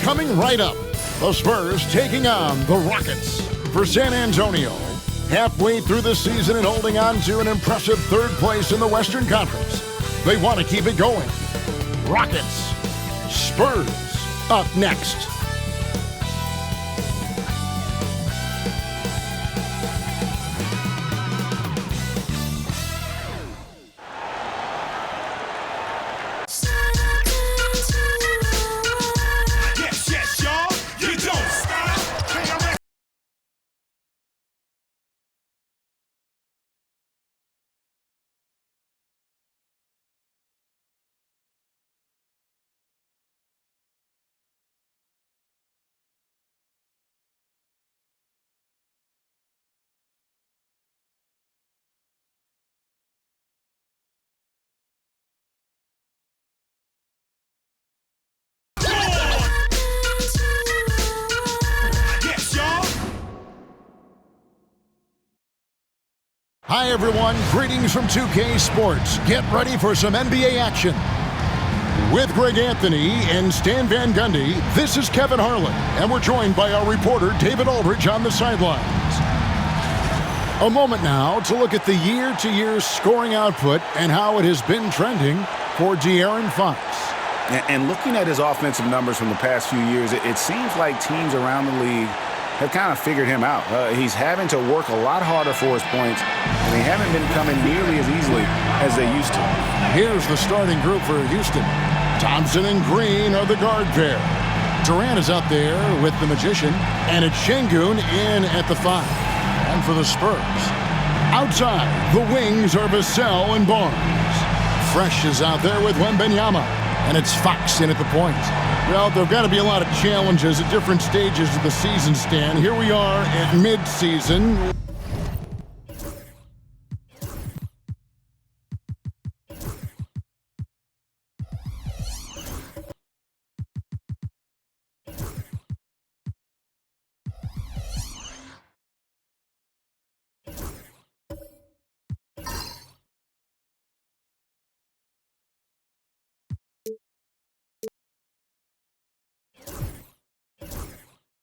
Coming right up, the Spurs taking on the Rockets. For San Antonio, halfway through the season and holding on to an impressive third place in the Western Conference. They want to keep it going. Rockets, Spurs, up next. Hi everyone, greetings from 2K Sports. Get ready for some NBA action. With Greg Anthony and Stan Van Gundy, this is Kevin Harlan, and we're joined by our reporter David Aldridge on the sidelines. A moment now to look at the year-to-year scoring output and how it has been trending for De'Aaron Fox. And looking at his offensive numbers from the past few years, it seems like teams around the league have kind of figured him out. He's having to work a lot harder for his points, and they haven't been coming nearly as easily as they used to. Here's the starting group for Houston. Thompson and Green are the guard pair. Durant is out there with the Magician, and it's Şengün in at the 5. And for the Spurs, outside, the wings are Vassell and Barnes. Fresh is out there with Wembanyama, and it's Fox in at the point. Well, there have got to be a lot of challenges at different stages of the season, Stan. Here we are at mid-season.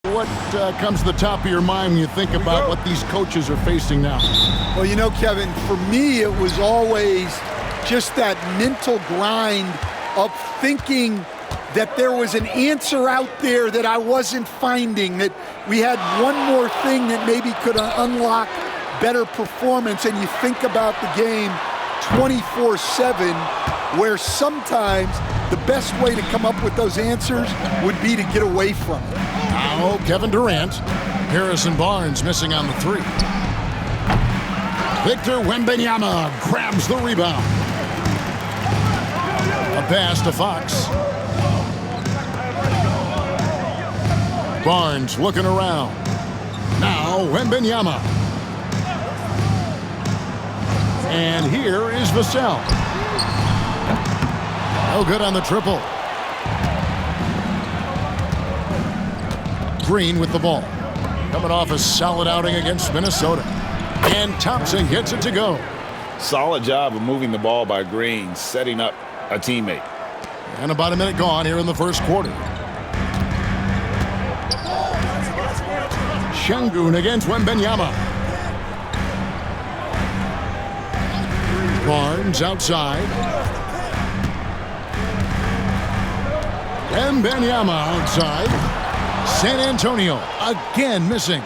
What comes to the top of your mind when you think about what these coaches are facing now? Well, you know, Kevin, for me, it was always just that mental grind of thinking that there was an answer out there that I wasn't finding, that we had one more thing that maybe could unlock better performance. And you think about the game 24/7, where sometimes the best way to come up with those answers would be to get away from it. Now Kevin Durant. Harrison Barnes missing on the 3. Victor Wembanyama grabs the rebound. A pass to Fox. Barnes looking around. Now Wembanyama. And here is Vassell. No good on the triple. Green with the ball. Coming off a solid outing against Minnesota. And Thompson gets it to go. Solid job of moving the ball by Green, setting up a teammate. And about a minute gone here in the first quarter. Şengün against Wembanyama. Barnes outside. Wembanyama outside. San Antonio again missing.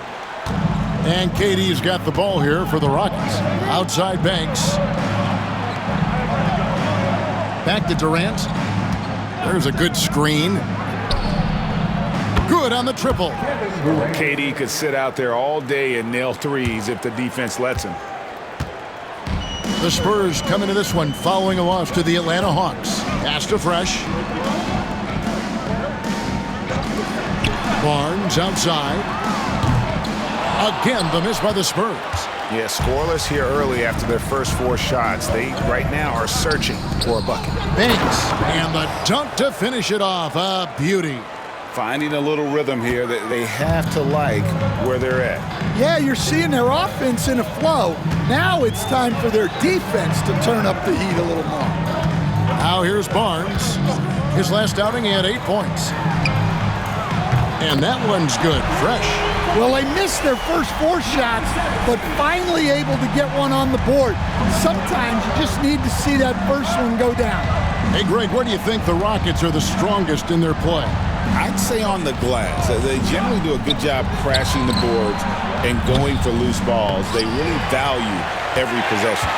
And KD's got the ball here for the Rockets. Outside Banks. Back to Durant. There's a good screen. Good on the triple. KD could sit out there all day and nail threes if the defense lets him. The Spurs come into this one following a loss to the Atlanta Hawks. Pass to Fresh. Barnes outside. Again, the miss by the Spurs. Yeah, scoreless here early after their first 4 shots. They, right now, are searching for a bucket. Banks, and the dunk to finish it off. A beauty. Finding a little rhythm here that they have to like where they're at. Yeah, you're seeing their offense in a flow. Now it's time for their defense to turn up the heat a little more. Now here's Barnes. His last outing, he had 8 points. And that one's good, fresh. Well, they missed their first 4 shots, but finally able to get one on the board. Sometimes you just need to see that first one go down. Hey, Greg, where do you think the Rockets are the strongest in their play? I'd say on the glass. They generally do a good job crashing the boards and going for loose balls. They really value every possession.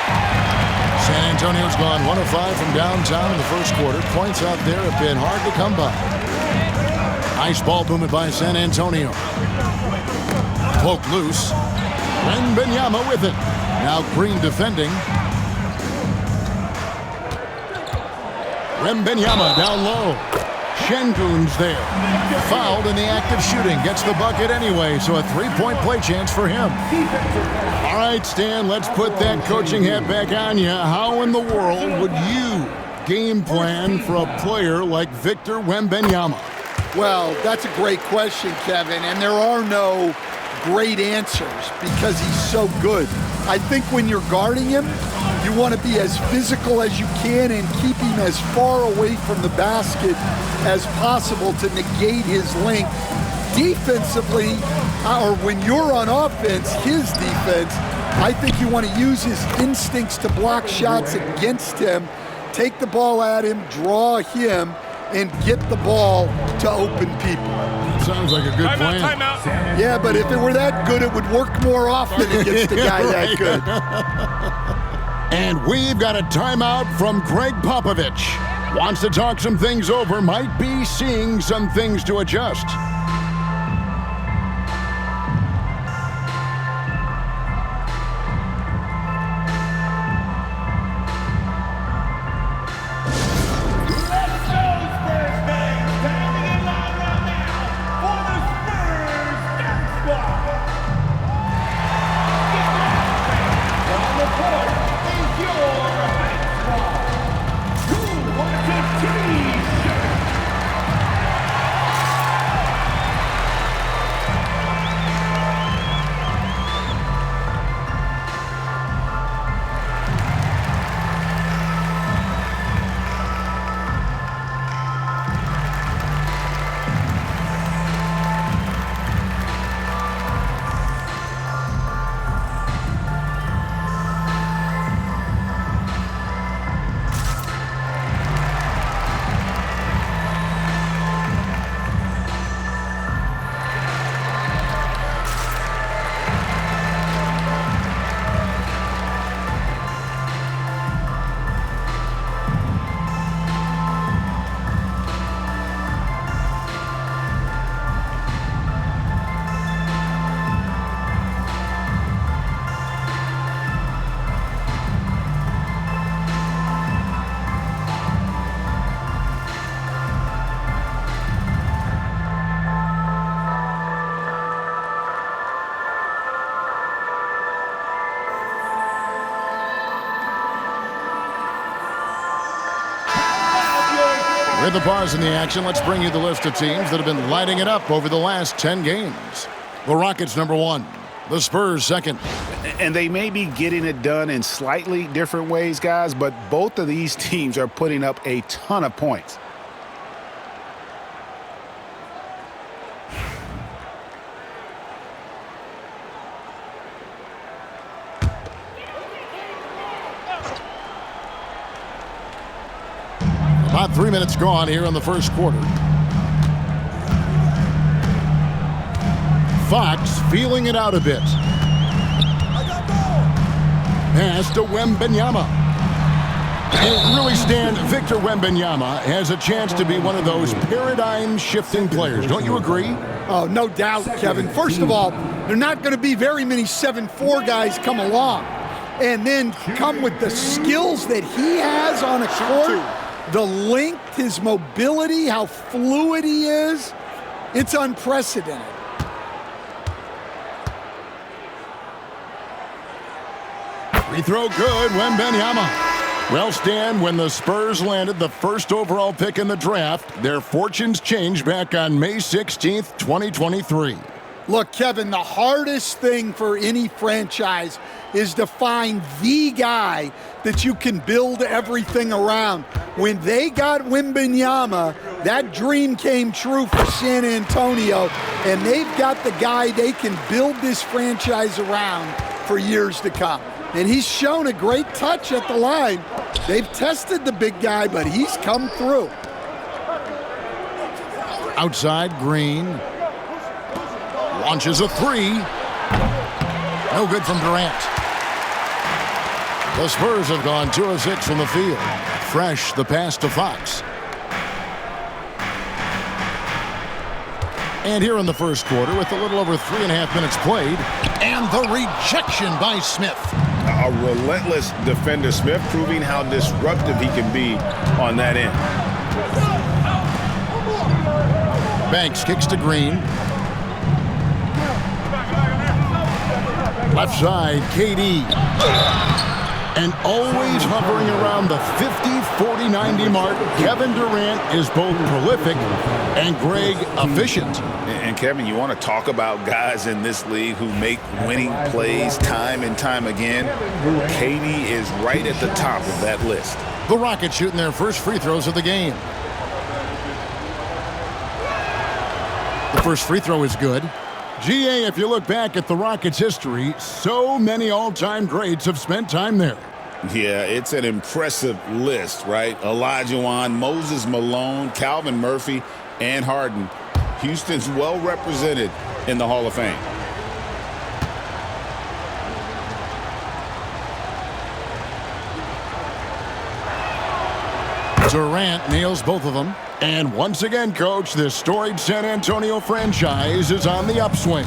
San Antonio's gone 1 of 5 from downtown in the first quarter. Points out there have been hard to come by. Nice ball movement by San Antonio. Poke loose. Wembanyama with it. Now Green defending. Wembanyama down low. Şengün's there. Fouled in the act of shooting. Gets the bucket anyway, so a 3-point play chance for him. All right, Stan, let's put that coaching hat back on you. How in the world would you game plan for a player like Victor Wembanyama? Well, that's a great question, Kevin, and there are no great answers because he's so good. I think when you're guarding him, you want to be as physical as you can and keep him as far away from the basket as possible to negate his length. Defensively, or when you're on offense, his defense, I think you want to use his instincts to block shots against him, take the ball at him, draw him, and get the ball to open people. Sounds like a good plan. Timeout. Yeah, but if it were that good, it would work more often against a guy that good. And we've got a timeout from Greg Popovich. Wants to talk some things over, might be seeing some things to adjust. With the pause in the action, let's bring you the list of teams that have been lighting it up over the last 10 games. The Rockets, number 1. The Spurs, second. And they may be getting it done in slightly different ways, guys, but both of these teams are putting up a ton of points. About 3 minutes gone here in the first quarter. Fox feeling it out a bit. Pass to Wembanyama. And really, Stan, Victor Wembanyama has a chance to be one of those paradigm-shifting players. Don't you agree? Oh, no doubt, Kevin. First of all, there are not going to be very many 7'4" guys come along and then come with the skills that he has on a court, the length, his mobility, how fluid he is. It's unprecedented. Free throw good, Wembanyama. Well, Stan, when the Spurs landed the first overall pick in the draft, their fortunes changed back on May 16th, 2023. Look, Kevin, the hardest thing for any franchise is to find the guy that you can build everything around. When they got Wembanyama, That dream came true for San Antonio, and they've got the guy they can build this franchise around for years to come. And he's shown a great touch at the line. They've tested the big guy, but he's come through. Outside, Green launches a three. No good from Durant. The Spurs have gone 2 of 6 from the field. Fresh, the pass to Fox. And here in the first quarter, with a little over 3.5 minutes played, and the rejection by Smith. A relentless defender, Smith, proving how disruptive he can be on that end. Banks kicks to Green. Left side, KD. And always hovering around the 50, 40, 90 mark, Kevin Durant is both prolific and, Greg, efficient. And Kevin, you want to talk about guys in this league who make winning plays time and time again? KD is right at the top of that list. The Rockets shooting their first free throws of the game. The first free throw is good. GA, if you look back at the Rockets' history, so many all-time greats have spent time there. Yeah, it's an impressive list, right? Olajuwon, Moses Malone, Calvin Murphy, and Harden. Houston's well represented in the Hall of Fame. Durant nails both of them. And once again, Coach, this storied San Antonio franchise is on the upswing.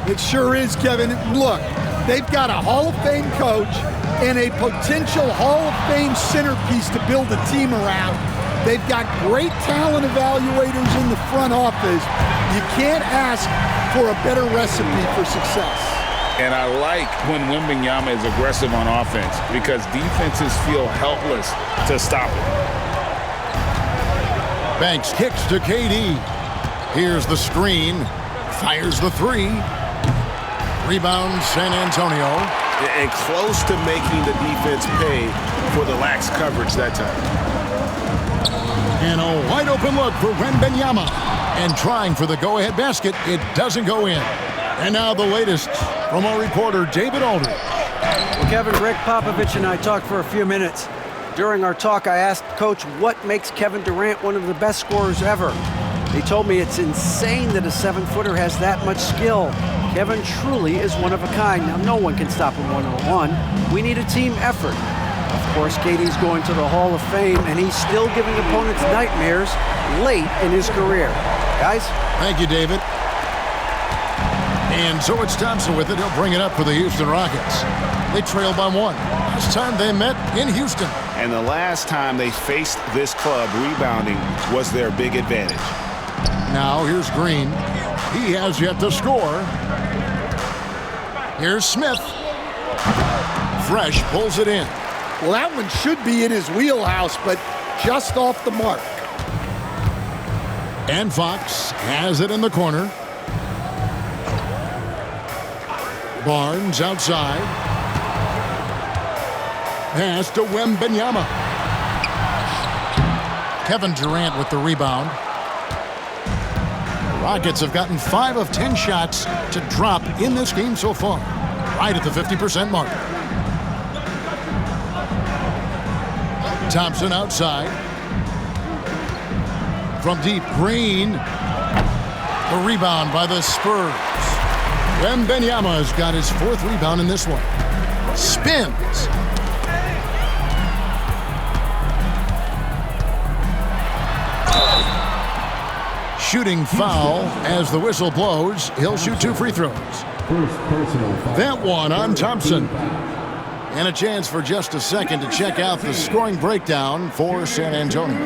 It sure is, Kevin. Look, they've got a Hall of Fame coach and a potential Hall of Fame centerpiece to build a team around. They've got great talent evaluators in the front office. You can't ask for a better recipe for success. And I like when Wembanyama is aggressive on offense because defenses feel helpless to stop him. Banks kicks to KD. Here's the screen. Fires the three. Rebound, San Antonio. And close to making the defense pay for the lax coverage that time. And a wide open look for Wembanyama. And trying for the go-ahead basket. It doesn't go in. And now the latest from our reporter, David Aldridge. Well, Kevin, Greg Popovich and I talked for a few minutes. During our talk, I asked Coach what makes Kevin Durant one of the best scorers ever. He told me it's insane that a 7-footer has that much skill. Kevin truly is one of a kind. Now, no one can stop him one-on-one. We need a team effort. Of course, KD's going to the Hall of Fame, and he's still giving opponents nightmares late in his career. Guys? Thank you, David. And so it's Thompson with it. He'll bring it up for the Houston Rockets. They trail by 1. Last time they met in Houston. And the last time they faced this club, rebounding was their big advantage. Now here's Green. He has yet to score. Here's Smith. Fresh pulls it in. Well, that one should be in his wheelhouse, but just off the mark. And Fox has it in the corner. Barnes outside. Pass to Wembanyama. Kevin Durant with the rebound. The Rockets have gotten 5 of 10 shots to drop in this game so far. Right at the 50% mark. Thompson outside. From deep, Green. The rebound by the Spurs. Wembanyama has got his 4th rebound in this one. Spins. Shooting foul as the whistle blows. He'll shoot 2 free throws. That one on Thompson. And a chance for just a second to check out the scoring breakdown for San Antonio.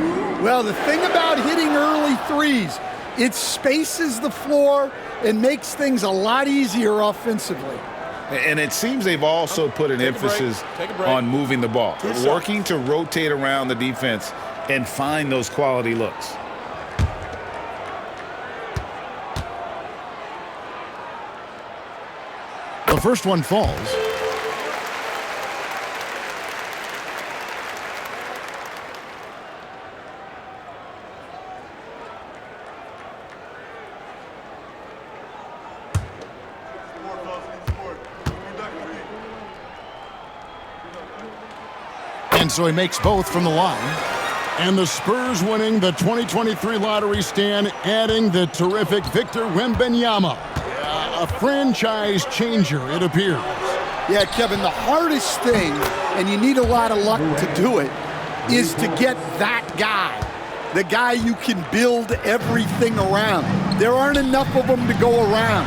Well, the thing about hitting early threes, it spaces the floor and makes things a lot easier offensively. And it seems they've also put an emphasis on moving the ball, working to rotate around the defense and find those quality looks. The first one falls. And so he makes both from the line. And the Spurs winning the 2023 lottery stand, adding the terrific Victor Wembanyama. A franchise changer, it appears. Yeah, Kevin, the hardest thing, and you need a lot of luck to do it, is to get that guy. The guy you can build everything around. There aren't enough of them to go around.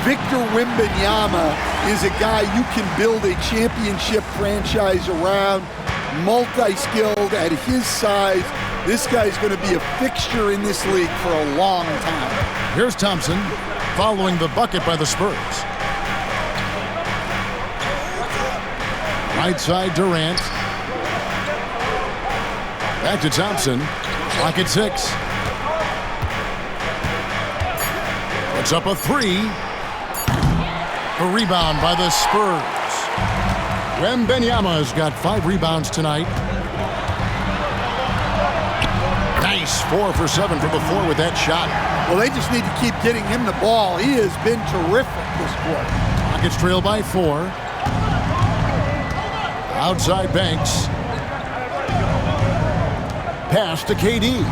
Victor Wembanyama is a guy you can build a championship franchise around, multi-skilled at his size. This guy's going to be a fixture in this league for a long time. Here's Thompson following the bucket by the Spurs. Right side Durant. Back to Thompson. Clock at 6. Puts up a 3. A rebound by the Spurs. Wembanyama's got 5 rebounds tonight. Nice 4 for 7 from the floor with that shot. Well, they just need to keep getting him the ball. He has been terrific this quarter. Rockets trail by 4. Outside Banks. Pass to KD.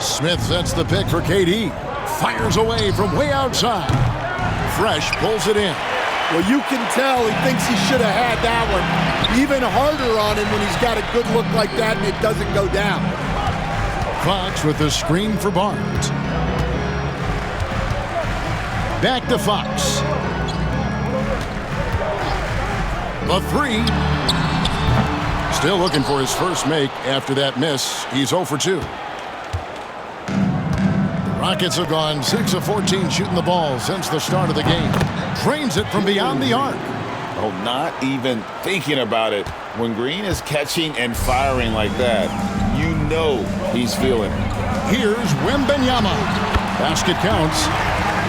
Smith sets the pick for KD. Fires away from way outside. Fresh pulls it in. Well, you can tell he thinks he should have had that one. Even harder on him when he's got a good look like that and it doesn't go down. Fox with the screen for Barnes. Back to Fox. The 3. Still looking for his first make after that miss. He's 0 for 2. The Rockets have gone 6 of 14 shooting the ball since the start of the game. Drains it from beyond the arc. Oh, not even thinking about it. When Green is catching and firing like that, you know he's feeling it. Here's Wembanyama. Basket counts.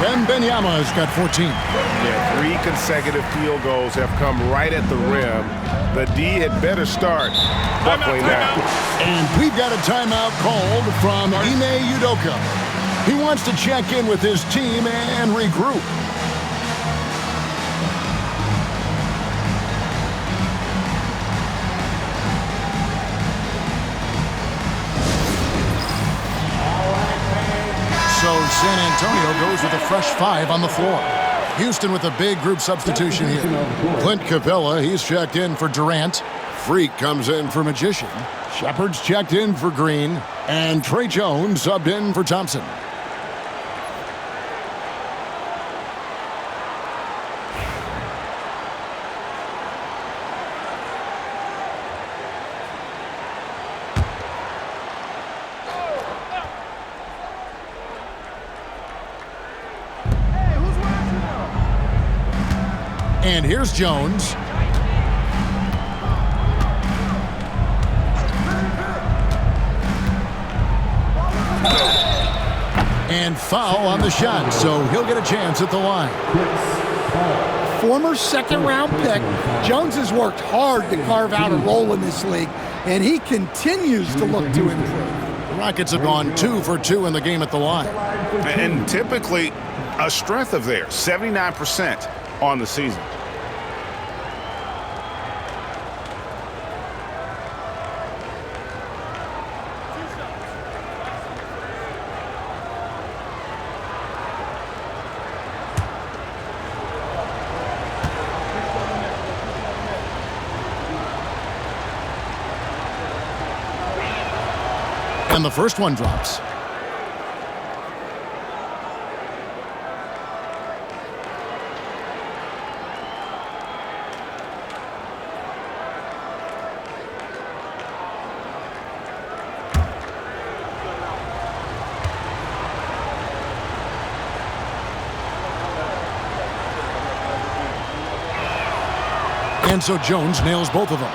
Wembanyama's got 14. Yeah, 3 consecutive field goals have come right at the rim. The D had better start buckling down. And we've got a timeout called from Ime Udoka. He wants to check in with his team and regroup. So San Antonio goes with a fresh 5 on the floor. Houston with a big group substitution here. Clint Capella, he's checked in for Durant. Freak comes in for Magician. Shepard's checked in for Green. And Trey Jones subbed in for Thompson. And here's Jones. And foul on the shot, so he'll get a chance at the line. Former second-round pick, Jones has worked hard to carve out a role in this league, and he continues to look to improve. The Rockets have gone 2 for 2 in the game at the line. And typically a strength of theirs, 79% on the season. And the first one drops. And so Jones nails both of them.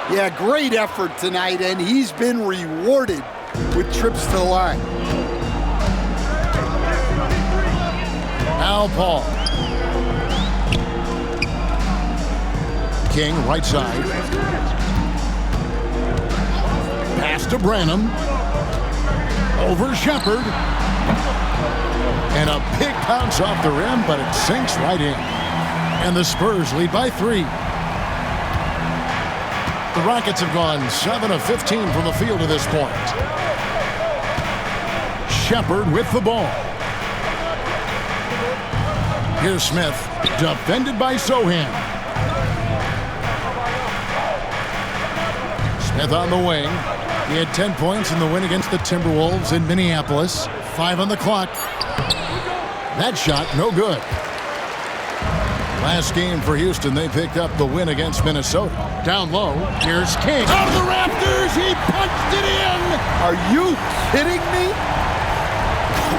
Yeah, great effort tonight, and he's been rewarded with trips to the line. Al Paul. King, right side. Pass to Branham. Over Shepard. And a big bounce off the rim, but it sinks right in. And the Spurs lead by 3. The Rockets have gone 7 of 15 from the field to this point. Shepherd with the ball. Here's Smith, defended by Sohan. Smith on the wing. He had 10 points in the win against the Timberwolves in Minneapolis. 5 on the clock. That shot, no good. Last game for Houston, they picked up the win against Minnesota. Down low, here's King. Out of the Raptors, he punched it in! Are you kidding me?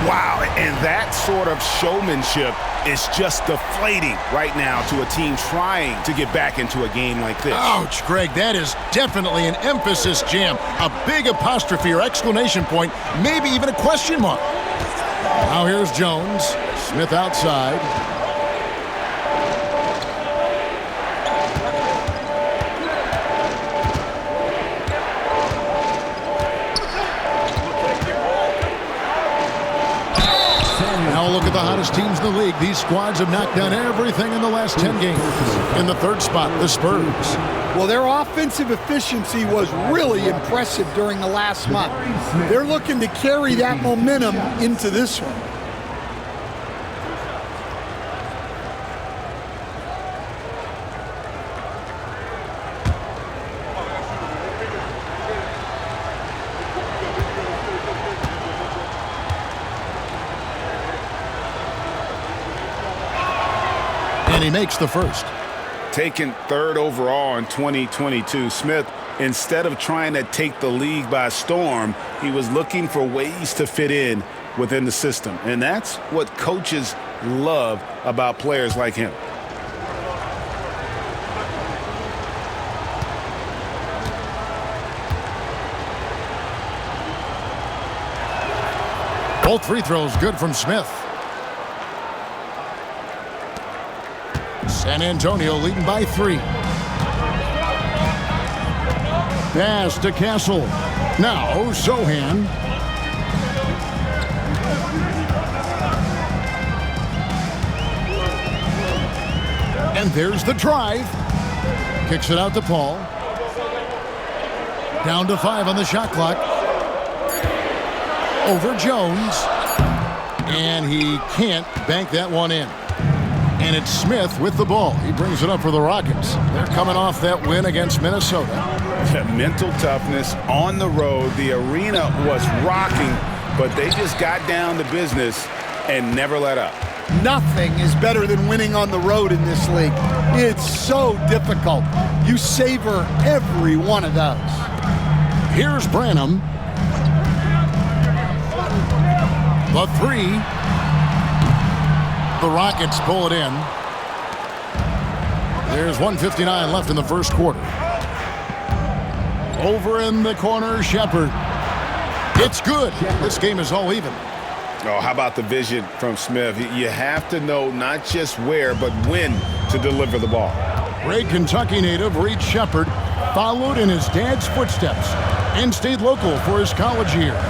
Wow, and that sort of showmanship is just deflating right now to a team trying to get back into a game like this. Ouch, Greg, that is definitely an emphasis jam. A big apostrophe or exclamation point, maybe even a question mark. Now here's Jones. Smith outside. Now look at the hottest teams in the league. These squads have knocked down everything in the last 10 games. In the third spot, the Spurs. Well, their offensive efficiency was really impressive during the last month. They're looking to carry that momentum into this one. And he makes the first. Taken third overall in 2022, Smith, instead of trying to take the league by storm, he was looking for ways to fit in within the system. And that's what coaches love about players like him. Both free throws good from Smith. San Antonio leading by 3. Pass to Castle. Now Sohan. And there's the drive. Kicks it out to Paul. Down to 5 on the shot clock. Over Jones. And he can't bank that one in. And it's Smith with the ball. He brings it up for the Rockets. They're coming off that win against Minnesota. Mental toughness on the road. The arena was rocking, but they just got down to business and never let up. Nothing is better than winning on the road in this league. It's so difficult. You savor every one of those. Here's Branham. The 3. The Rockets pull it in. There's 1:59 left in the first quarter. Over in the corner, Shepherd. It's good. This game is all even. Oh, how about the vision from Smith? You have to know not just where, but when to deliver the ball. Great Kentucky native Reed Shepherd followed in his dad's footsteps and stayed local for his college years.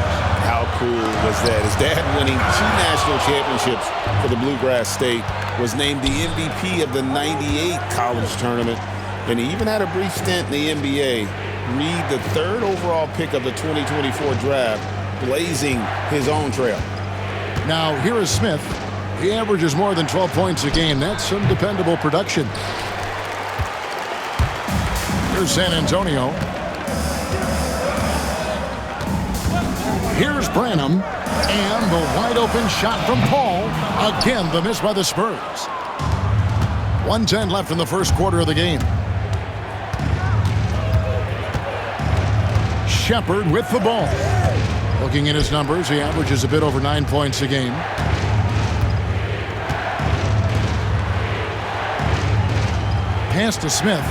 How cool was that? His dad winning 2 national championships for the Bluegrass State, was named the MVP of the '98 college tournament, and he even had a brief stint in the NBA. Reed, the 3rd overall pick of the 2024 draft, blazing his own trail. Now, here is Smith. He averages more than 12 points a game. That's some dependable production. Here's San Antonio. Here's Branham. And the wide-open shot from Paul. Again, the miss by the Spurs. 1:10 left in the first quarter of the game. Shepherd with the ball. Looking at his numbers, he averages a bit over 9 points a game. Pass to Smith.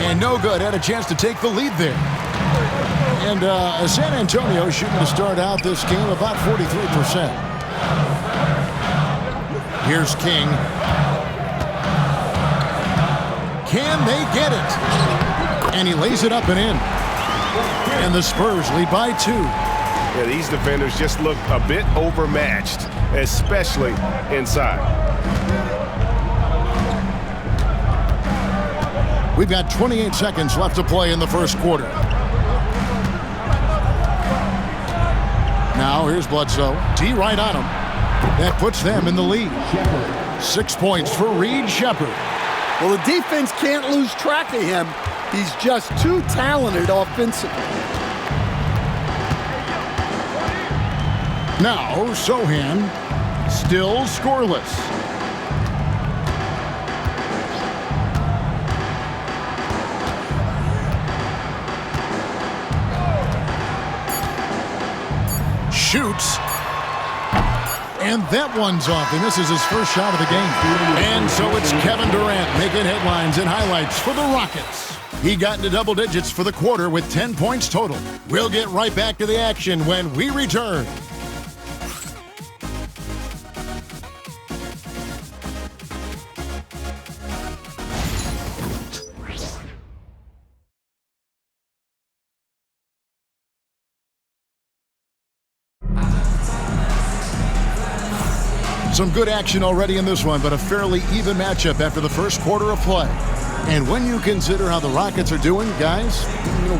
And no good. Had a chance to take the lead there. And San Antonio shooting to start out this game about 43%. Here's King. Can they get it? And he lays it up and in. And the Spurs lead by 2. Yeah, these defenders just look a bit overmatched, especially inside. We've got 28 seconds left to play in the first quarter. Now here's Bledsoe. D right on him. That puts them in the lead. 6 points for Reed Shepherd. Well, the defense can't lose track of him. He's just too talented offensively. Now Sohan, still scoreless. Shoots. And that one's off. He misses his first shot of the game. And so it's Kevin Durant making headlines and highlights for the Rockets. He got into double digits for the quarter with 10 points total. We'll get right back to the action when we return. Some good action already in this one, but a fairly even matchup after the first quarter of play. And when you consider how the Rockets are doing, guys,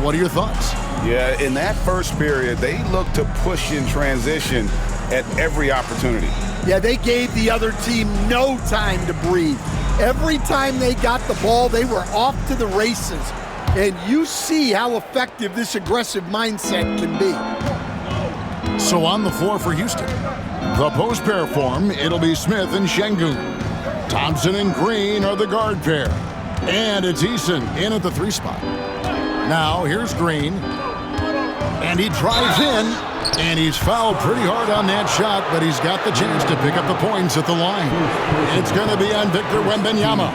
what are your thoughts? Yeah, in that first period, they looked to push in transition at every opportunity. Yeah, they gave the other team no time to breathe. Every time they got the ball, they were off to the races. And you see how effective this aggressive mindset can be. So on the floor for Houston, the post pair form, it'll be Smith and Şengün. Thompson and Green are the guard pair. And it's Eason in at the 3 spot. Now here's Green. And he drives in. And he's fouled pretty hard on that shot, but he's got the chance to pick up the points at the line. It's going to be on Victor Wembanyama.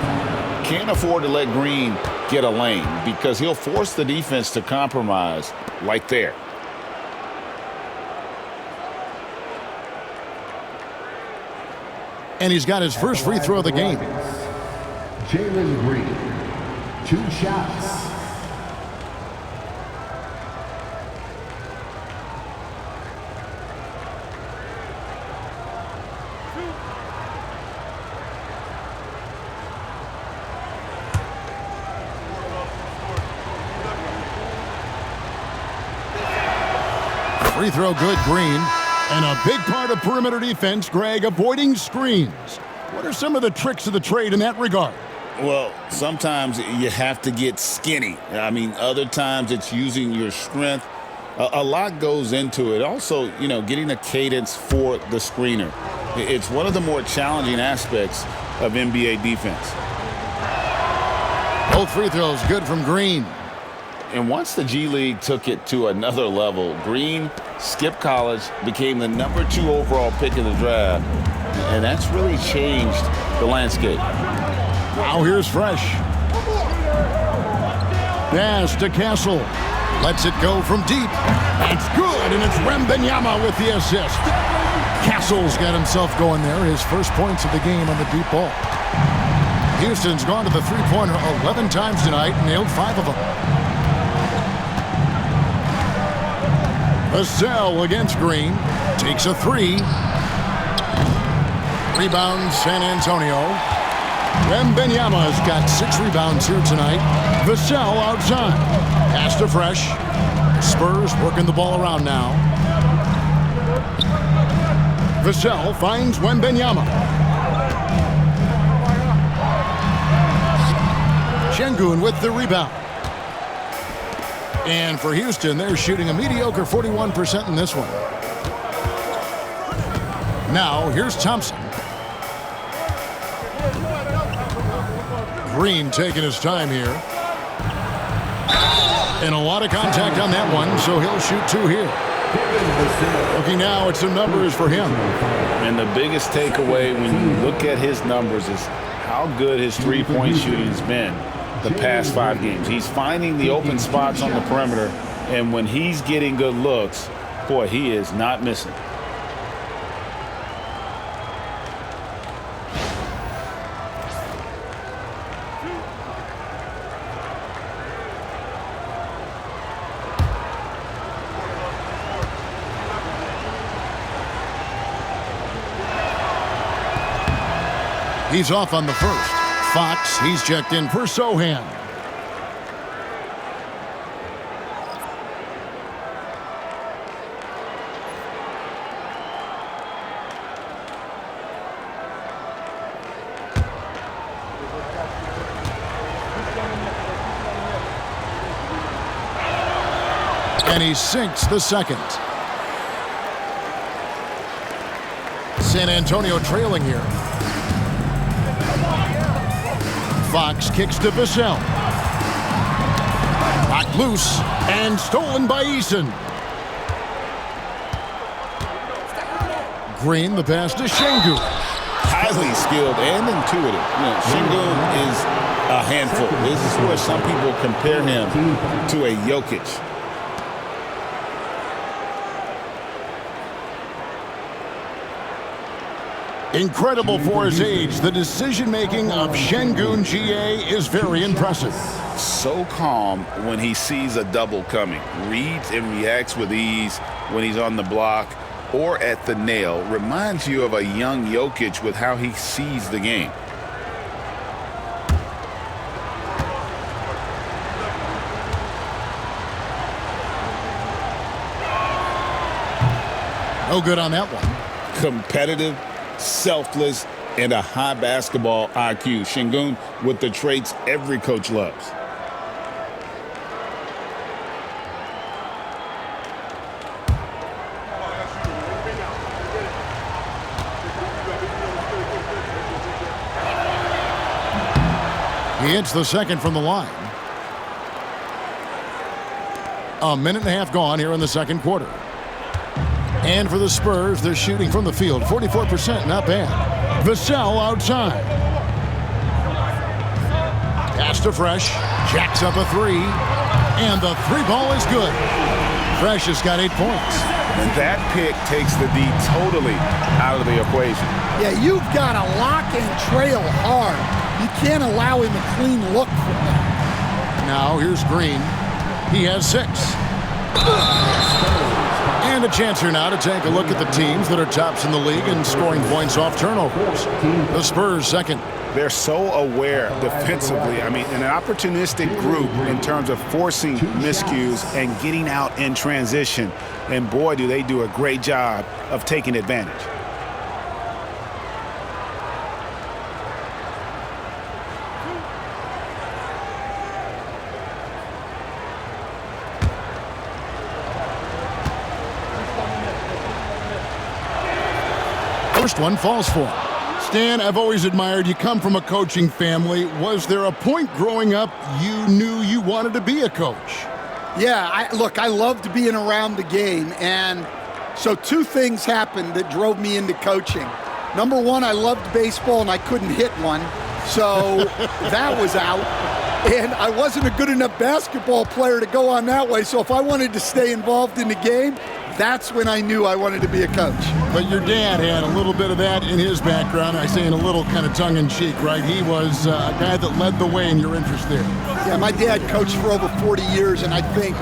Can't afford to let Green get a lane because he'll force the defense to compromise like there. And he's got his first free throw of the game. Jalen Green, 2 shots. Free throw good, Green. And a big part of perimeter defense, Greg, avoiding screens. What are some of the tricks of the trade in that regard? Well, sometimes you have to get skinny. I mean, other times it's using your strength. A lot goes into it. Also, getting a cadence for the screener. It's one of the more challenging aspects of NBA defense. Both free throws good from Green. And once the G League took it to another level, Green skipped college, became the #2 overall pick in the draft, and that's really changed the landscape. Now here's Fresh. Pass to Castle. Lets it go from deep. That's good, and it's Wembanyama with the assist. Castle's got himself going there, his first points of the game on the deep ball. Houston's gone to the three-pointer 11 times tonight and nailed 5 of them. Vassell against Green. Takes a 3. Rebound San Antonio. Wembanyama's got 6 rebounds here tonight. Vassell outside. Pass to Fresh. Spurs working the ball around now. Vassell finds Wembanyama. Şengün with the rebound. And for Houston, they're shooting a mediocre 41% in this one. Now, here's Thompson. Green taking his time here. And a lot of contact on that one, so he'll shoot 2 here. Looking now at some numbers for him. And the biggest takeaway when you look at his numbers is how good his three-point shooting has been the past 5 games. He's finding the open spots on the perimeter, and when he's getting good looks, boy, he is not missing. He's off on the first. Fox, he's checked in for Sohan. And he sinks the second. San Antonio trailing here. Fox kicks to Vassell. Knocked loose and stolen by Eason. Green, the pass to Şengün. Highly skilled and intuitive. Şengün is a handful. This is where some people compare him to a Jokic. Incredible for his age. The decision-making of Şengün GA is very impressive. So calm when he sees a double coming. Reads and reacts with ease when he's on the block or at the nail. Reminds you of a young Jokic with how he sees the game. No good on that one. Competitive, selfless, and a high basketball IQ. Şengün with the traits every coach loves. He hits the second from the line. A minute and a half gone here in the second quarter. And for the Spurs, they're shooting from the field. 44%, not bad. Vassell outside. Pass to Fresh. Jacks up a three. And the three ball is good. Fresh has got 8 points. And that pick takes the D totally out of the equation. Yeah, you've got to lock and trail hard. You can't allow him a clean look from that. Now here's Green. He has 6. And a chance here now to take a look at the teams that are tops in the league in scoring points off turnovers. The Spurs second. They're so aware defensively. I mean, an opportunistic group in terms of forcing miscues and getting out in transition. And boy, do they do a great job of taking advantage. First one falls for him. Stan, I've always admired you. Come from a coaching family. Was there a point growing up you knew you wanted to be a coach? Yeah, I loved being around the game. And so 2 things happened that drove me into coaching. Number one, I loved baseball and I couldn't hit one. So that was out. And I wasn't a good enough basketball player to go on that way. So if I wanted to stay involved in the game, that's when I knew I wanted to be a coach. But your dad had a little bit of that in his background. I say in a little kind of tongue-in-cheek, right? He was a guy that led the way in your interest there. Yeah, my dad coached for over 40 years, and I think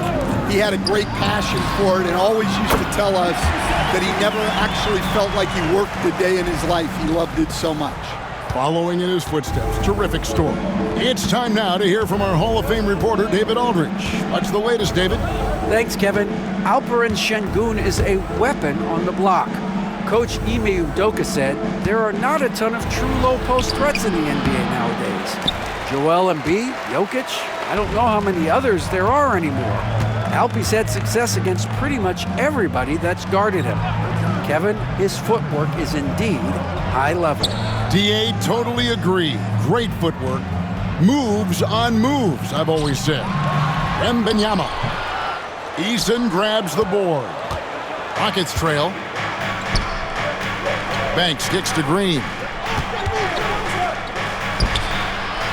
he had a great passion for it and always used to tell us that he never actually felt like he worked a day in his life. He loved it so much. Following in his footsteps. Terrific story. It's time now to hear from our Hall of Fame reporter, David Aldrich. What's the latest, David? Thanks, Kevin. Alperen Şengün is a weapon on the block. Coach Ime Udoka said there are not a ton of true low-post threats in the NBA nowadays. Joel Embiid, Jokic, I don't know how many others there are anymore. Alpe's had success against pretty much everybody that's guarded him. Kevin, his footwork is indeed high level. DA totally agree. Great footwork. Moves on moves, I've always said. Wembanyama. Eason grabs the board. Rockets trail. Banks kicks to Green.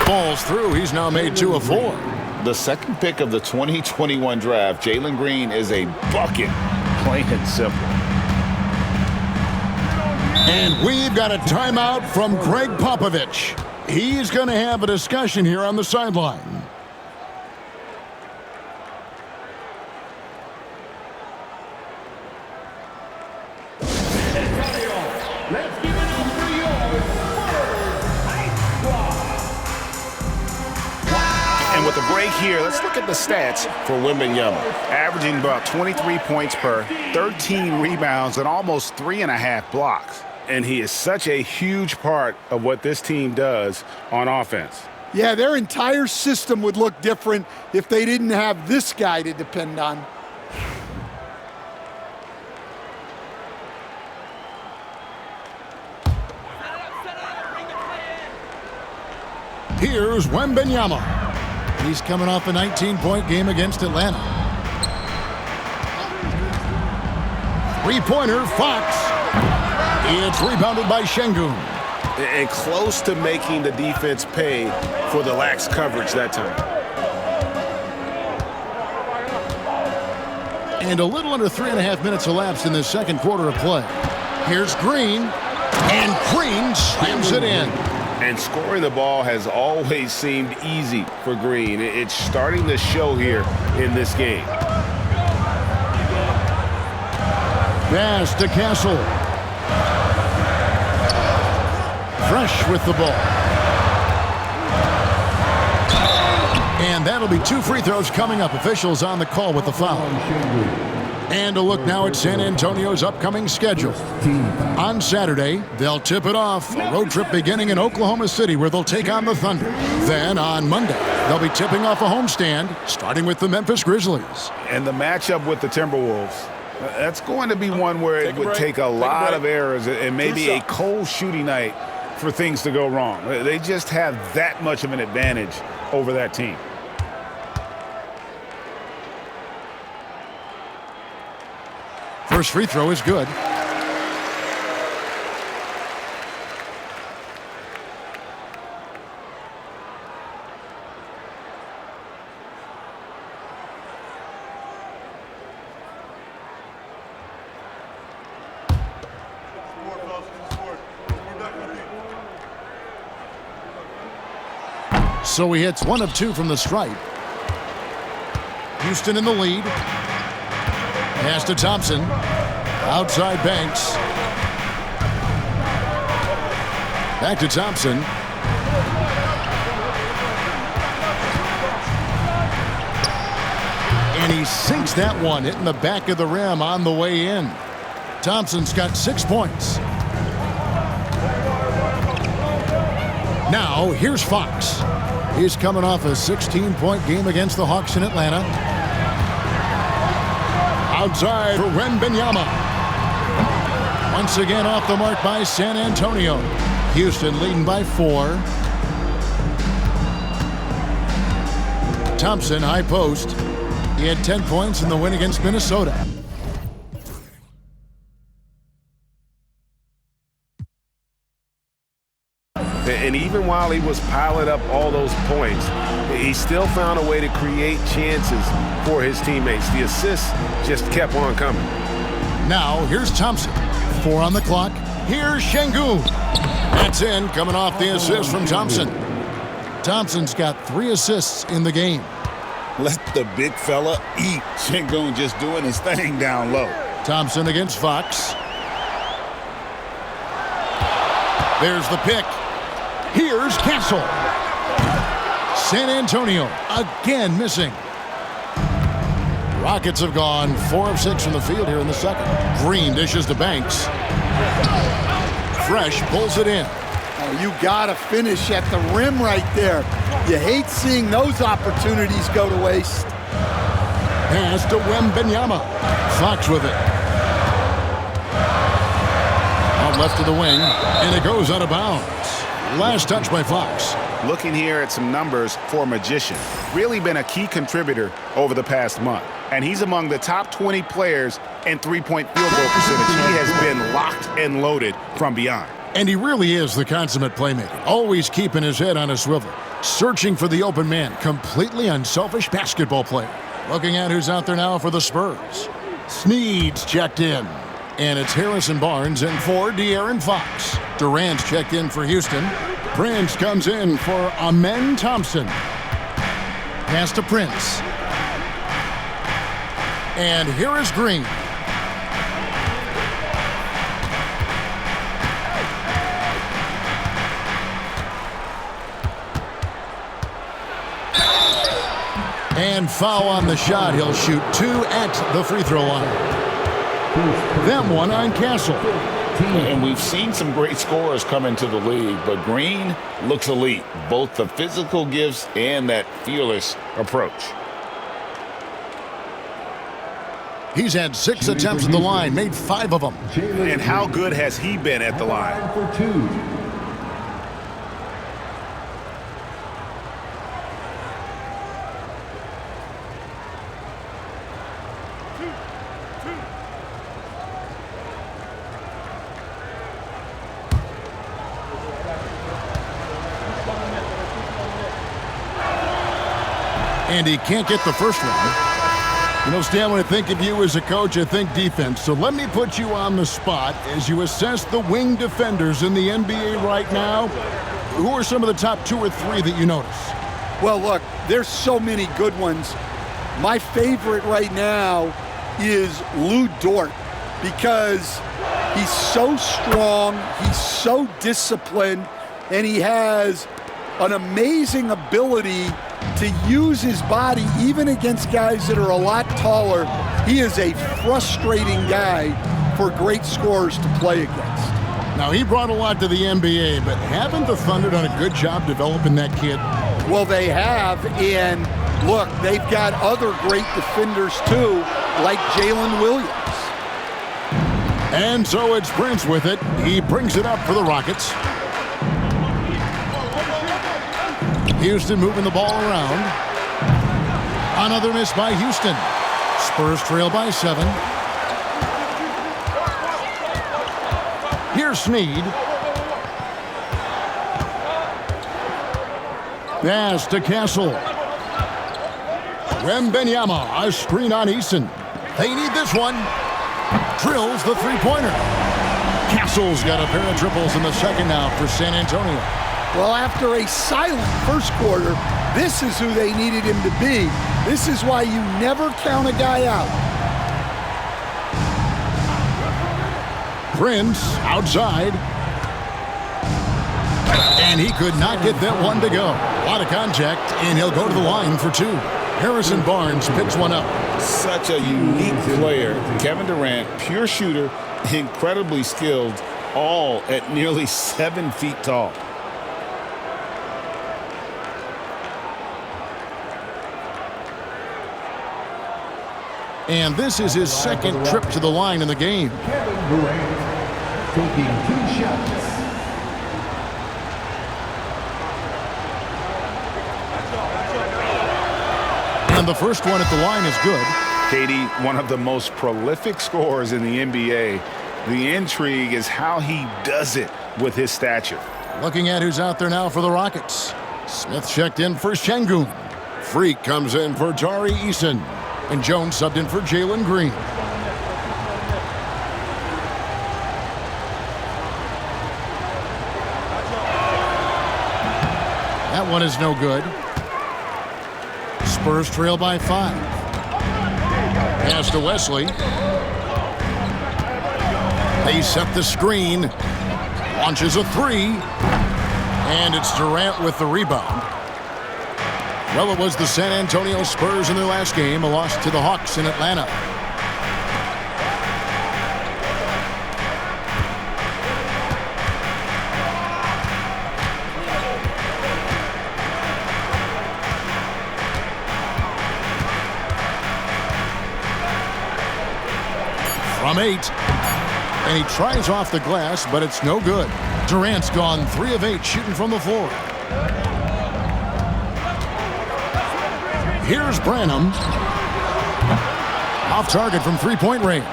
Falls through. He's now made 2 of 4. The second pick of the 2021 draft, Jalen Green is a bucket, plain and simple. And we've got a timeout from Greg Popovich. He's going to have a discussion here on the sideline. Let's give it up for your Spurs And with the break here, let's look at the stats for Wembanyama. Averaging about 23 points per, 13 rebounds, and almost 3.5 blocks. And he is such a huge part of what this team does on offense. Yeah, their entire system would look different if they didn't have this guy to depend on. Here's Wembanyama. He's coming off a 19-point game against Atlanta. Three-pointer, Fox. It's rebounded by Şengün. And close to making the defense pay for the lax coverage that time. And a little under 3.5 minutes elapsed in the second quarter of play. Here's Green, and Green slams it in. And scoring the ball has always seemed easy for Green. It's starting to show here in this game. Pass to Castle. Fresh with the ball. And that'll be 2 free throws coming up. Officials on the call with the foul. And a look now at San Antonio's upcoming schedule. On Saturday, they'll tip it off. A road trip beginning in Oklahoma City where they'll take on the Thunder. Then on Monday, they'll be tipping off a homestand, starting with the Memphis Grizzlies. And the matchup with the Timberwolves, that's going to be one where it would take a lot of errors and maybe a cold shooting night for things to go wrong. They just have that much of an advantage over that team. First free throw is good. So he hits 1 of 2 from the stripe. Houston in the lead. Pass to Thompson. Outside Banks. Back to Thompson. And he sinks that one, hitting the back of the rim on the way in. Thompson's got 6 points. Now, here's Fox. He's coming off a 16-point game against the Hawks in Atlanta. Outside for Wembanyama. Once again off the mark by San Antonio. Houston leading by 4. Thompson, high post. He had 10 points in the win against Minnesota. And even while he was piling up all those points, he still found a way to create chances for his teammates. The assists just kept on coming. Now, here's Thompson. 4 on the clock. Here's Şengün. That's in, coming off the assist from Thompson. Thompson's got 3 assists in the game. Let the big fella eat. Şengün just doing his thing down low. Thompson against Fox. There's the pick. Here's Castle. San Antonio again missing. Rockets have gone 4 of 6 from the field here in the second. Green dishes to Banks. Fresh pulls it in. Oh, you gotta finish at the rim right there. You hate seeing those opportunities go to waste. Pass to Wembanyama. Fox with it. Out left to the wing, and it goes out of bounds. Last touch by Fox. Looking here at some numbers for Magician. Really been a key contributor over the past month. And he's among the top 20 players in three-point field goal percentage. He has been locked and loaded from beyond. And he really is the consummate playmaker. Always keeping his head on a swivel. Searching for the open man. Completely unselfish basketball player. Looking at who's out there now for the Spurs. Sneed's checked in. And it's Harrison Barnes in for De'Aaron Fox. Durant's checked in for Houston. Prince comes in for Amen Thompson. Pass to Prince. And here is Green. And foul on the shot. He'll shoot 2 at the free throw line. Them one on Castle. And we've seen some great scorers come into the league, but Green looks elite. Both the physical gifts and that fearless approach. He's had 6 attempts at the line, made 5 of them. And how good has he been at the line? For 2. And he can't get the first one. You know, Stan, when I think of you as a coach, I think defense. So let me put you on the spot as you assess the wing defenders in the NBA right now. Who are some of the top 2 or 3 that you notice? Well, look, there's so many good ones. My favorite right now is Lou Dort because he's so strong, he's so disciplined, and he has an amazing ability to use his body even against guys that are a lot taller. He is a frustrating guy for great scorers to play against. Now, he brought a lot to the NBA, but haven't the Thunder done a good job developing that kid? Well, they have, and look, they've got other great defenders too, like Jalen Williams. And so it's Prince with it. He brings it up for the Rockets. Houston moving the ball around. Another miss by Houston. Spurs trail by 7. Here's Snead. Pass to Castle. Wembenyama, a screen on Eason. They need this one. Drills the three-pointer. Castle's got a pair of triples in the second now for San Antonio. Well, after a silent first quarter, this is who they needed him to be. This is why you never count a guy out. Prince outside. And he could not get that one to go. A lot of contact, and he'll go to the line for 2. Harrison Barnes picks one up. Such a unique player. Kevin Durant, pure shooter, incredibly skilled, all at nearly 7 feet tall. And this is his second trip to the line in the game. Kevin Durant taking 2 shots. And the first one at the line is good. Katie, one of the most prolific scorers in the NBA. The intrigue is how he does it with his stature. Looking at who's out there now for the Rockets. Smith checked in for Şengün. Freak comes in for Tari Eason. And Jones subbed in for Jalen Green. That one is no good. Spurs trail by 5. Pass to Wesley. They set the screen. Launches a 3. And it's Durant with the rebound. Well, it was the San Antonio Spurs in their last game, a loss to the Hawks in Atlanta. From 8. And he tries off the glass, but it's no good. Durant's gone 3 of 8 shooting from the floor. Here's Branham. Off target from 3-point range.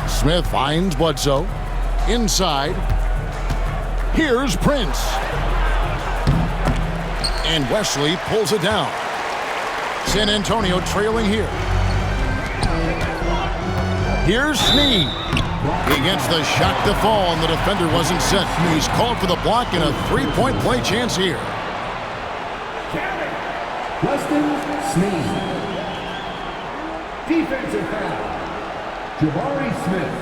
Smith finds Bledsoe. Inside. Here's Prince. And Wesley pulls it down. San Antonio trailing here. Here's Snead. He gets the shot to fall, and the defender wasn't set. He's called for the block and a 3-point play chance here. Weston Snead. Defensive foul. Jabari Smith.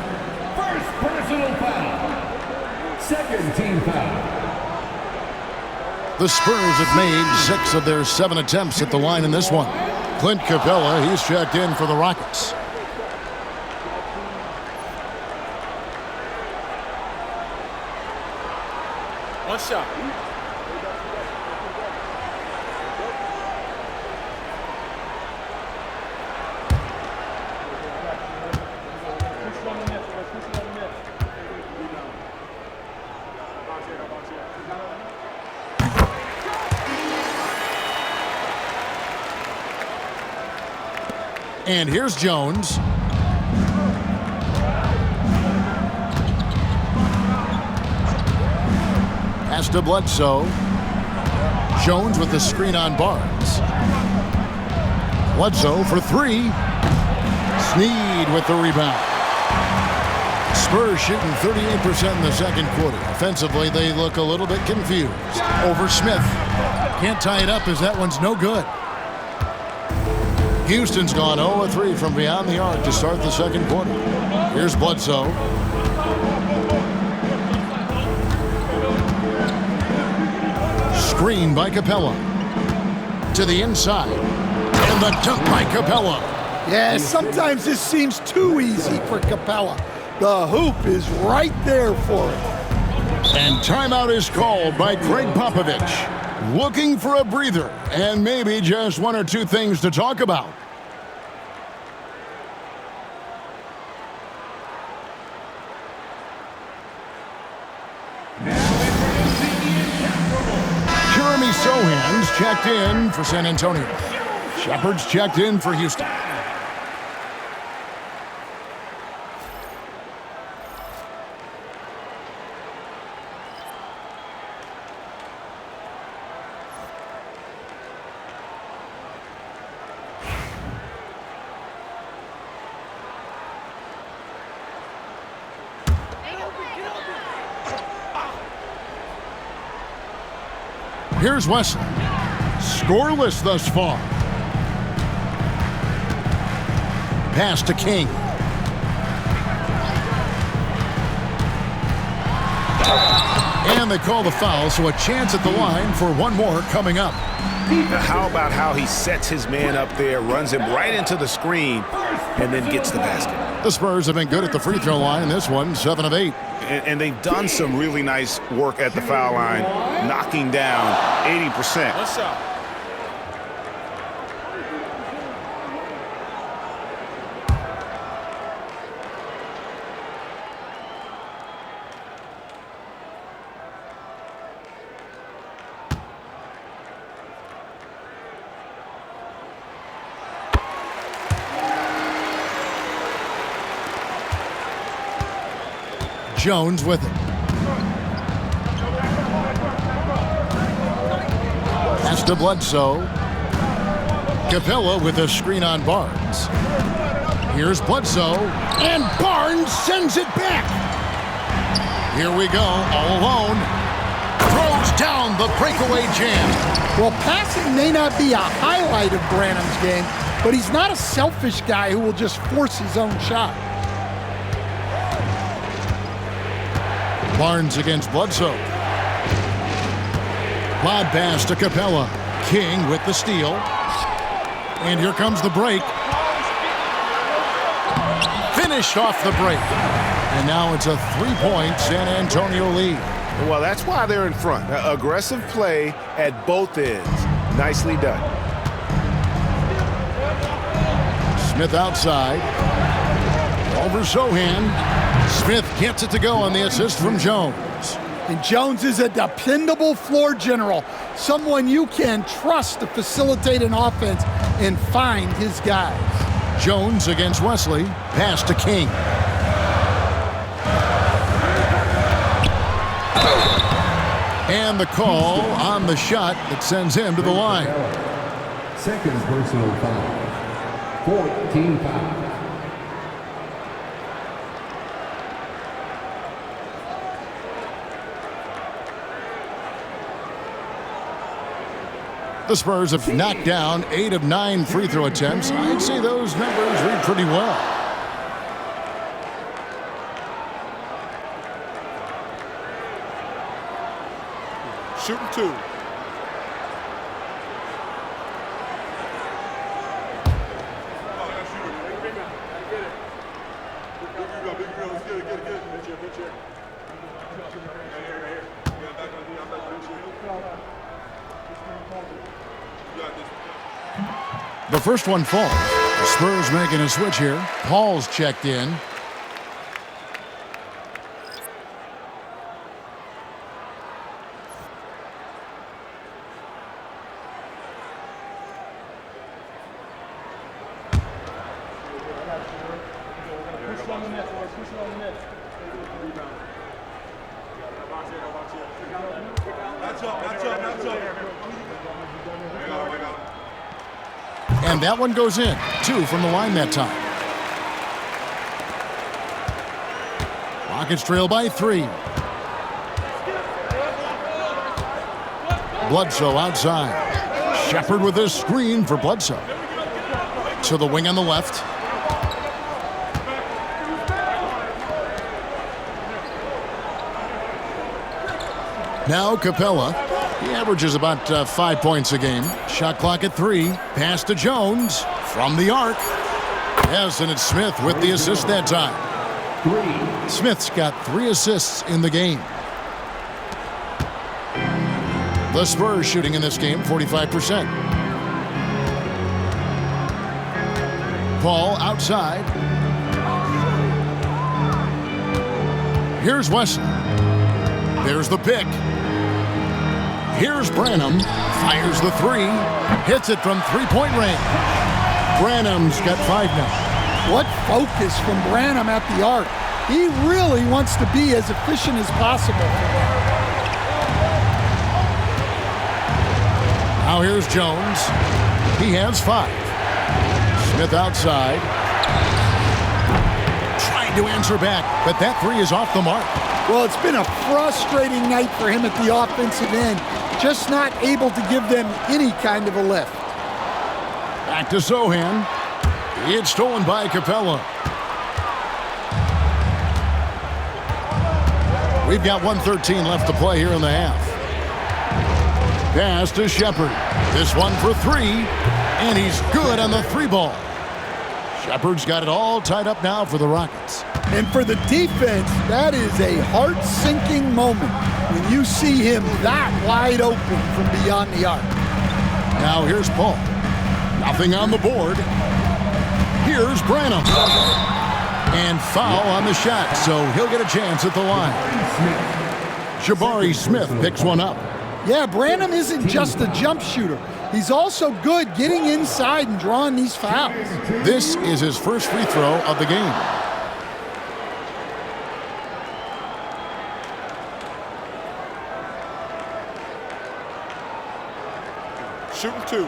First personal foul. Second team foul. The Spurs have made 6 of their 7 attempts at the line in this one. Clint Capella, he's checked in for the Rockets. One shot. And here's Jones. Pass to Bledsoe. Jones with the screen on Barnes. Bledsoe for 3. Sneed with the rebound. Spurs shooting 38% in the second quarter. Offensively, they look a little bit confused. Over Smith. Can't tie it up as that one's no good. Houston's gone 0-3 from beyond the arc to start the second quarter. Here's Bledsoe. Screen by Capella. To the inside. And the dunk by Capella. Yeah, sometimes this seems too easy for Capella. The hoop is right there for him. And timeout is called by Greg Popovich. Looking for a breather and maybe just 1 or 2 things to talk about. Jeremy Sohan's checked in for San Antonio. Shepard's checked in for Houston. Here's Wesley. Scoreless thus far. Pass to King. And they call the foul, so a chance at the line for one more coming up. Now, how about how he sets his man up there, runs him right into the screen, and then gets the basket? The Spurs have been good at the free throw line in this one, 7 of 8. And they've done some really nice work at the foul line, knocking down 80%. One shot. Jones with it. Pass to Bledsoe. Capella with a screen on Barnes. Here's Bledsoe. And Barnes sends it back. Here we go, all alone. Throws down the breakaway jam. Well, passing may not be a highlight of Branham's game, but he's not a selfish guy who will just force his own shot. Barnes against Bledsoe. Lob pass to Capella. King with the steal. And here comes the break. Finished off the break. And now it's a 3-point San Antonio lead. Well, that's why they're in front. Aggressive play at both ends. Nicely done. Smith outside. Over Sohan. Smith gets it to go on the assist from Jones. And Jones is a dependable floor general, someone you can trust to facilitate an offense and find his guys. Jones against Wesley. Pass to King. And the call on the shot that sends him to the line. Second personal foul. 14 foul. The Spurs have knocked down 8 of 9 free throw attempts. I'd say those numbers read pretty well. Shooting 2. The first one falls. The Spurs making a switch here. Paul's checked in. And that one goes in. 2 from the line that time. Rockets trail by 3. Bledsoe outside. Shepard with a screen for Bledsoe. To the wing on the left. Now Capella. He averages about 5 points a game. Shot clock at 3. Pass to Jones from the arc. Yes, and it's Smith with the assist that time. Smith's got 3 assists in the game. The Spurs shooting in this game 45%. Paul outside. Here's Wesley. There's the pick. Here's Branham, fires the 3, hits it from 3-point range. Branham's got 5 now. What focus from Branham at the arc. He really wants to be as efficient as possible. Now here's Jones. He has 5. Smith outside. Trying to answer back, but that 3 is off the mark. Well, it's been a frustrating night for him at the offensive end. Just not able to give them any kind of a lift. Back to Sohan. It's stolen by Capella. We've got 1:13 left to play here in the half. Pass to Shepard. This one for 3, and he's good on the 3 ball. Shepard's got it all tied up now for the Rockets. And for the defense, that is a heart-sinking moment when you see him that wide open from beyond the arc. Now here's Paul. Nothing on the board. Here's Branham. And foul on the shot, so he'll get a chance at the line. Jabari Smith picks one up. Yeah, Branham isn't just a jump shooter. He's also good getting inside and drawing these fouls. This is his first free throw of the game. Shooting 2.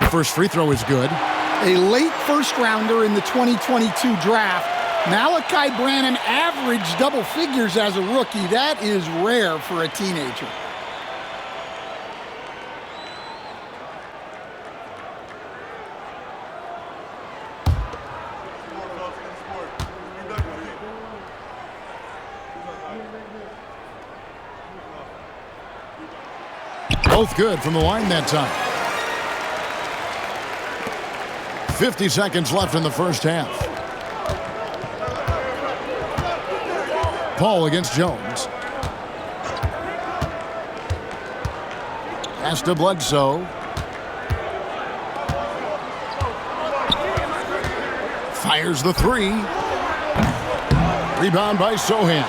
First free throw is good. A late first rounder in the 2022 draft. Malachi Branham averaged double figures as a rookie. That is rare for a teenager. Both good from the line that time. 50 seconds left in the first half. Paul against Jones. Pass to Bledsoe. Fires the 3. Rebound by Sohan.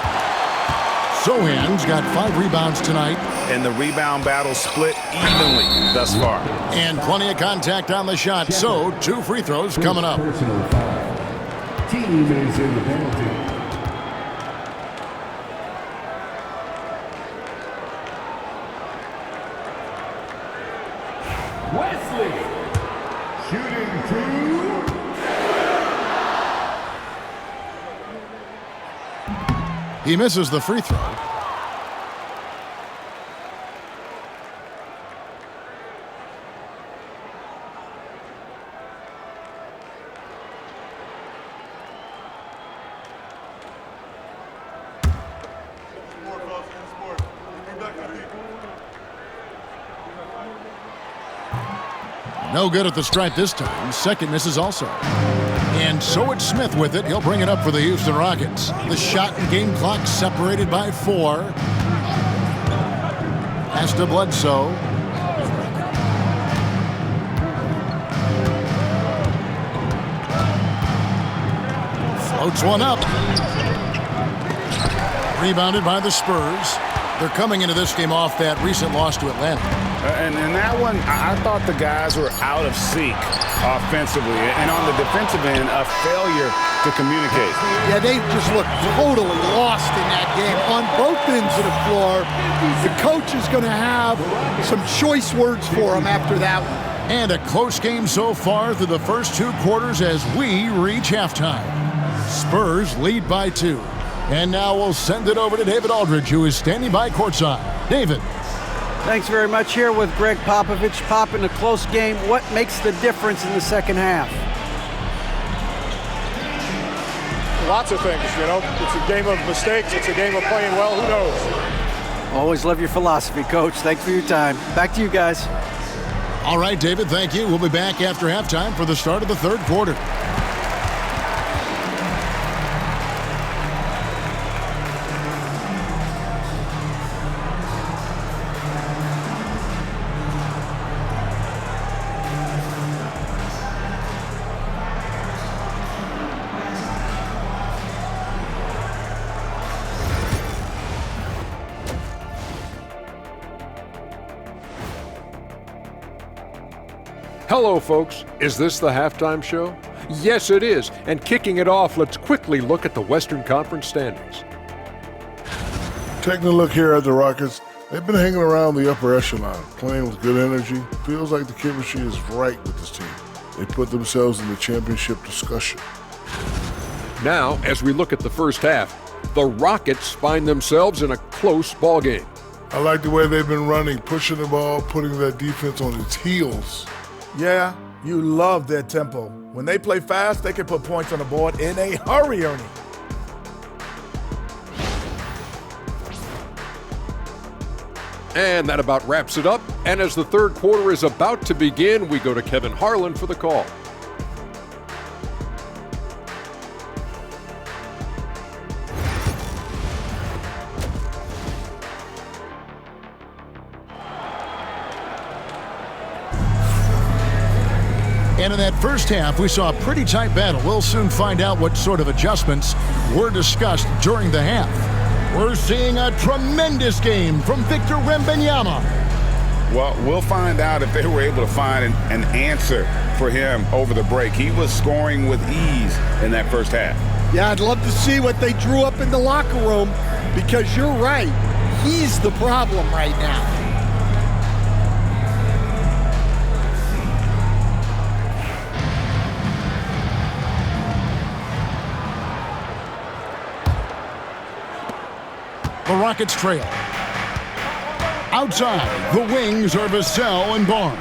Sohan's got 5 rebounds tonight. And the rebound battle split evenly thus far. And plenty of contact on the shot, so 2 free throws coming up. Personal foul. Team is in the penalty. Wesley. Shooting 2. He misses the free throw. No good at the stripe this time. Second misses also. And so it's Smith with it. He'll bring it up for the Houston Rockets. The shot and game clock separated by 4. Pass to Bledsoe. Floats one up. Rebounded by the Spurs. They're coming into this game off that recent loss to Atlanta. And in that one, I thought the guys were out of sync offensively. And on the defensive end, a failure to communicate. Yeah, they just looked totally lost in that game. On both ends of the floor, the coach is going to have some choice words for them after that one. And a close game so far through the first 2 quarters as we reach halftime. Spurs lead by 2. And now we'll send it over to David Aldridge, who is standing by courtside. David. Thanks very much. Here with Greg Popovich. Pop, in a close game, what makes the difference in the second half? Lots of things, you know. It's a game of mistakes. It's a game of playing well. Who knows? Always love your philosophy, Coach. Thanks for your time. Back to you guys. All right, David, thank you. We'll be back after halftime for the start of the third quarter. Hello, folks. Is this the halftime show? Yes, it is. And kicking it off, let's quickly look at the Western Conference standings. Taking a look here at the Rockets, they've been hanging around the upper echelon, playing with good energy. Feels like the chemistry is right with this team. They put themselves in the championship discussion. Now, as we look at the first half, the Rockets find themselves in a close ballgame. I like the way they've been running, pushing the ball, putting that defense on its heels. Yeah, you love their tempo. When they play fast, they can put points on the board in a hurry, Ernie. And that about wraps it up. And as the third quarter is about to begin, we go to Kevin Harlan for the call. And in that first half, we saw a pretty tight battle. We'll soon find out what sort of adjustments were discussed during the half. We're seeing a tremendous game from Victor Wembanyama. Well, we'll find out if they were able to find an answer for him over the break. He was scoring with ease in that first half. Yeah, I'd love to see what they drew up in the locker room, because you're right. He's the problem right now. The Rockets trail. Outside, the wings are Vassell and Barnes.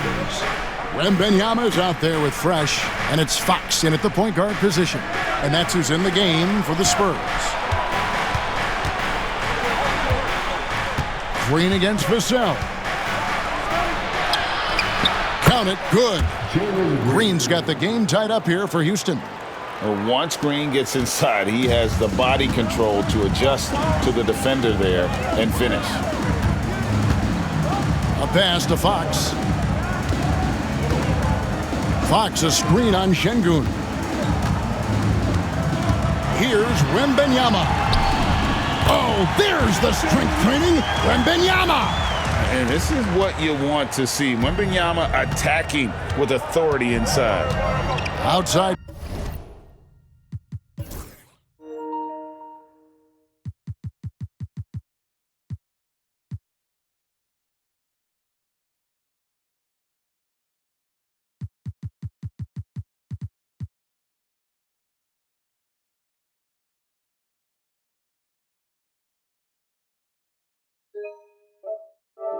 Wembanyama's out there with Fresh, and it's Fox in at the point guard position. And that's who's in the game for the Spurs. Green against Vassell. Count it, good. Green's got the game tied up here for Houston. Well, once Green gets inside, he has the body control to adjust to the defender there and finish. A pass to Fox. Fox a screen on Şengün. Here's Wembanyama. Oh, there's the strength training. Wembanyama. And this is what you want to see. Wembanyama attacking with authority inside. Outside.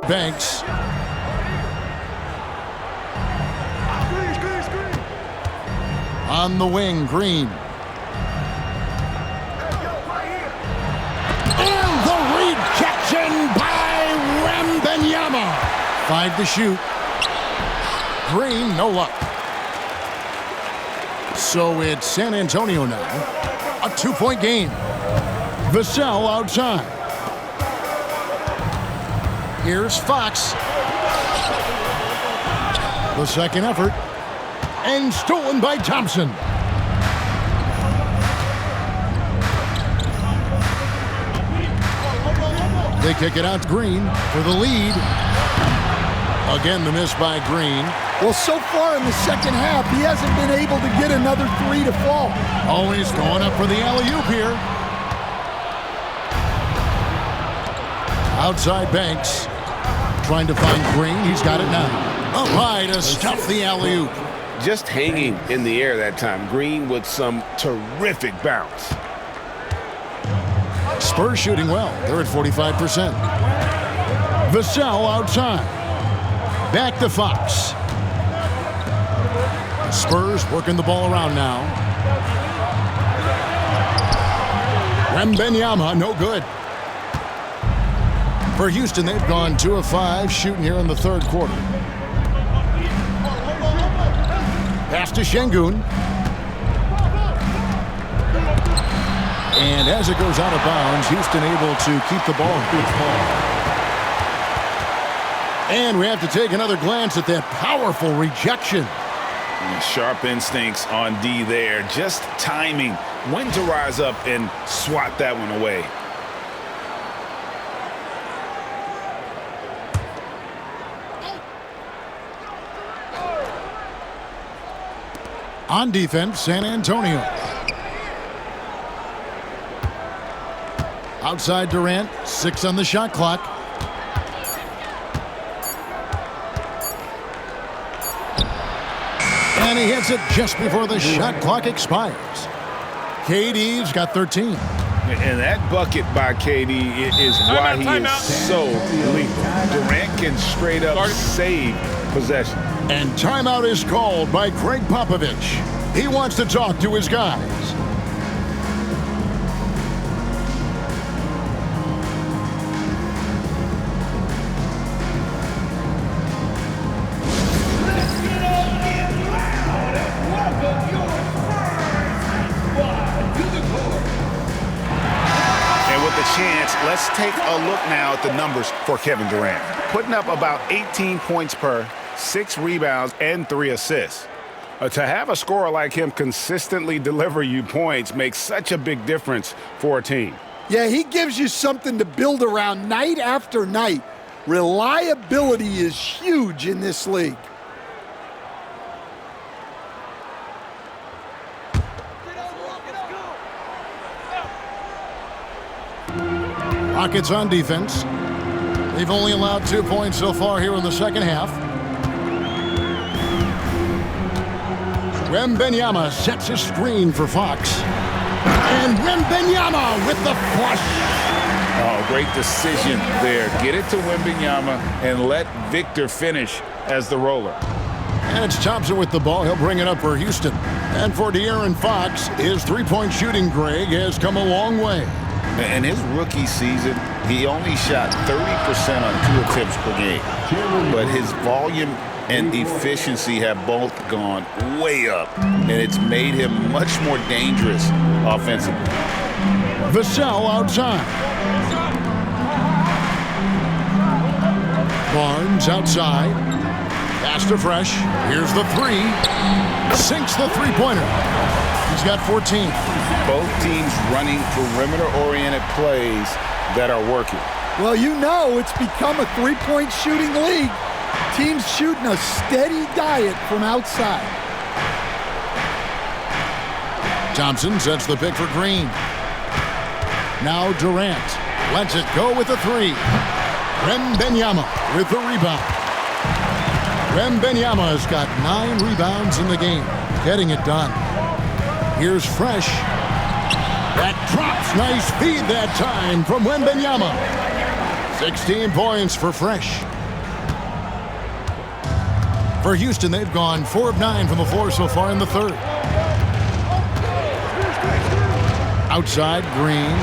Banks. On the wing, Green. And the rejection by Wembanyama. 5 to shoot. Green, no luck. So it's San Antonio now. A 2-point game. Vassell outside. Here's Fox. The second effort. And stolen by Thompson. They kick it out to Green for the lead. Again, the miss by Green. Well, so far in the second half, he hasn't been able to get another three to fall. Always going up for the alley-oop here. Outside Banks. Trying to find Green. He's got it now. Up high to stuff the alley-oop. Just hanging in the air that time. Green with some terrific bounce. Spurs shooting well. They're at 45%. Vassell outside. Back to Fox. Spurs working the ball around now. Wembanyama, no good. For Houston, they've gone 2 of 5 shooting here in the third quarter. Pass to Şengün. And as it goes out of bounds, Houston able to keep the ball. And we have to take another glance at that powerful rejection. Sharp instincts on D there. Just timing. When to rise up and swat that one away. On defense, San Antonio. Outside Durant, 6 on the shot clock. And he hits it just before the shot clock expires. KD's got 13. And that bucket by KD is why he is so lethal. Durant can straight up save possession. And timeout is called by Greg Popovich. He wants to talk to his guys. Let's take a look now at the numbers for Kevin Durant. Putting up about 18 points per, 6 rebounds, and 3 assists. To have a scorer like him consistently deliver you points makes such a big difference for a team. Yeah, he gives you something to build around night after night. Reliability is huge in this league. Rockets on defense. They've only allowed 2 points so far here in the second half. Wembanyama sets a screen for Fox. And Wembanyama with the flush. Oh, great decision there. Get it to Wembanyama and let Victor finish as the roller. And it's Thompson with the ball. He'll bring it up for Houston. And for De'Aaron Fox, his three-point shooting, Greg, has come a long way. In his rookie season, he only shot 30% on 2 attempts per game. But his volume and efficiency have both gone way up, and it's made him much more dangerous offensively. Vassell outside. Barnes outside. Pass to Fresh. Here's the 3. Sinks the three-pointer. He's got 14. Both teams running perimeter-oriented plays that are working. Well, you know it's become a three-point shooting league. Teams shooting a steady diet from outside. Thompson sets the pick for Green. Now Durant lets it go with the 3. Wembanyama with the rebound. Wembanyama has got 9 rebounds in the game, getting it done. Here's Fresh. That drops. Nice feed that time from Wembanyama. 16 points for Fresh. For Houston, they've gone 4 of 9 from the floor so far in the third. Outside, Green.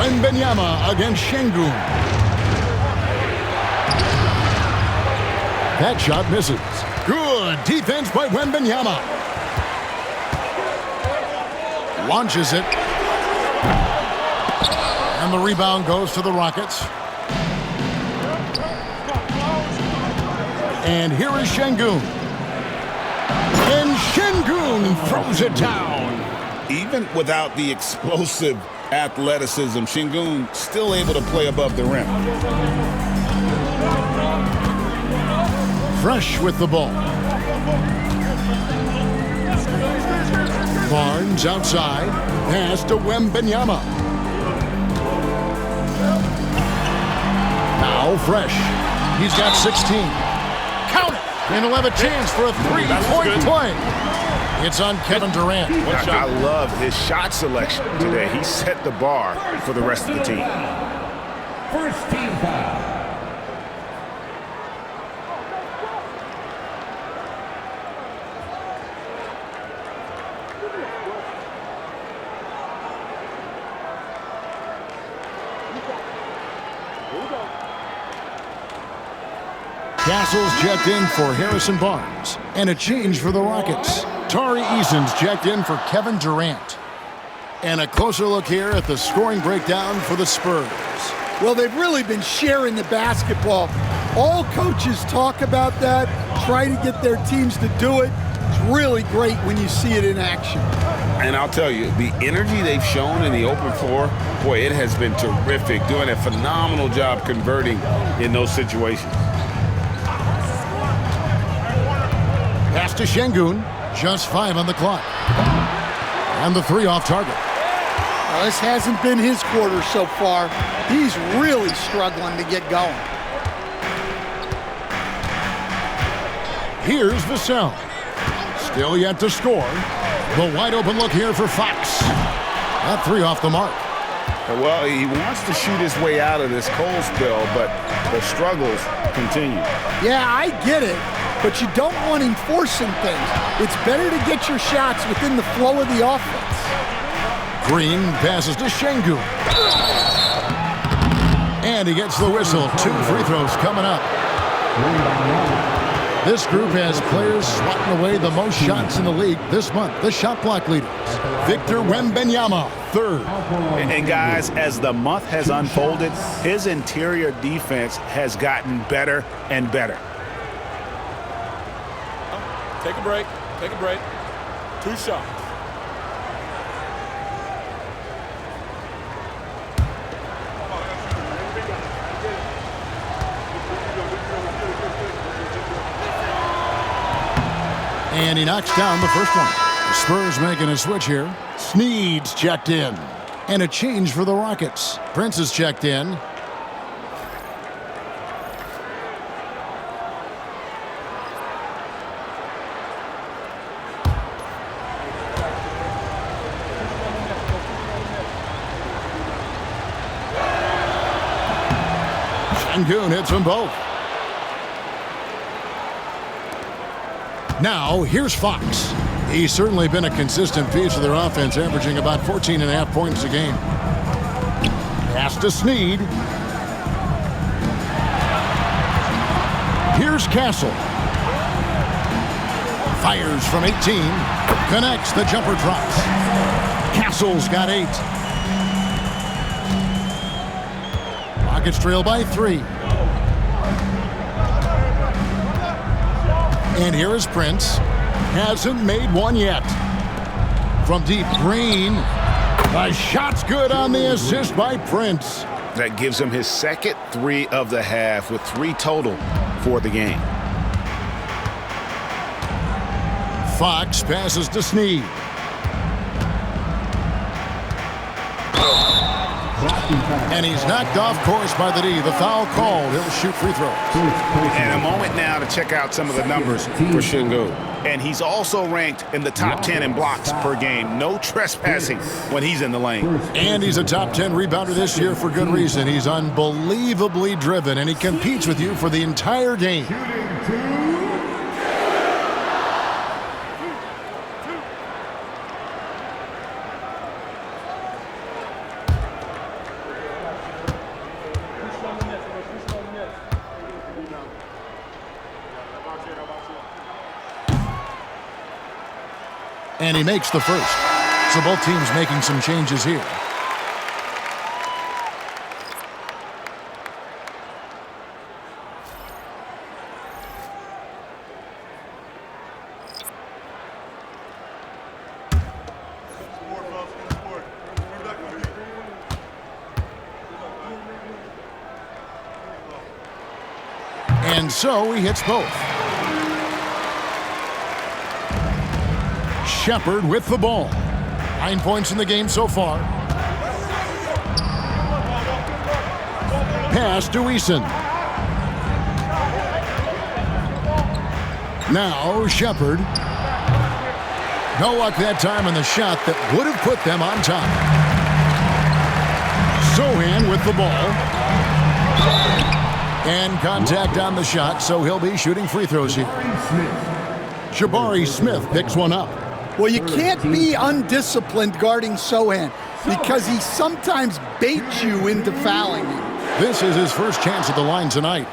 Wembanyama against Şengün. That shot misses. Good defense by Wembanyama. Launches it. And the rebound goes to the Rockets. And here is Şengün. And Şengün throws it down. Even without the explosive athleticism, Şengün still able to play above the rim. Fresh with the ball. Barnes outside. Pass to Wembanyama. Now Fresh. He's got 16. Count it! And he'll have a chance for a three-point play. It's on Kevin Durant. I love his shot selection today. He set the bar for the rest of the team. First team foul. Castle's checked in for Harrison Barnes. And a change for the Rockets. Tari Eason's checked in for Kevin Durant. And a closer look here at the scoring breakdown for the Spurs. Well, they've really been sharing the basketball. All coaches talk about that, try to get their teams to do it. It's really great when you see it in action. And I'll tell you, the energy they've shown in the open floor, boy, it has been terrific. Doing a phenomenal job converting in those situations. Pass to Şengün. Just 5 on the clock. And the 3 off target. Well, this hasn't been his quarter so far. He's really struggling to get going. Here's Vassell. Still yet to score. The wide open look here for Fox. That 3 off the mark. Well, he wants to shoot his way out of this cold spell, but the struggles continue. Yeah, I get it, but you don't want him forcing things. It's better to get your shots within the flow of the offense. Green passes to Şengün. And he gets the whistle. 2 free throws coming up. This group has players swatting away the most shots in the league this month. The shot block leaders. Victor Wembanyama, 3rd. And guys, as the month has unfolded, his interior defense has gotten better and better. Take a break. Take a break. 2 shots. And he knocks down the first one. The Spurs making a switch here. Sneed's checked in. And a change for the Rockets. Prince is checked in. Şengün hits them both. Now, here's Fox. He's certainly been a consistent piece of their offense, averaging about 14.5 points a game. Pass to Sneed. Here's Castle. Fires from 18. Connects. The jumper drops. Castle's got 8. Rockets trail by 3. And here is Prince. Hasn't made one yet. From deep, Green. The shot's good on the assist by Prince. That gives him his second 3 of the half with 3 total for the game. Fox passes to Sneed. And he's knocked off course by the D. The foul called. He'll shoot free throws. And a moment now to check out some of the numbers for Şengün. And he's also ranked in the top 10 in blocks per game. No trespassing when he's in the lane. And he's a top 10 rebounder this year for good reason. He's unbelievably driven, and he competes with you for the entire game. And he makes the first. So both teams making some changes here. And so he hits both. Shepard with the ball. 9 points in the game so far. Pass to Eason. Now Shepard. No luck that time on the shot that would have put them on top. Sohan with the ball. And contact on the shot, so he'll be shooting free throws here. Jabari Smith picks one up. Well, you can't be undisciplined guarding Sohan because he sometimes baits you into fouling him. This is his first chance at the line tonight.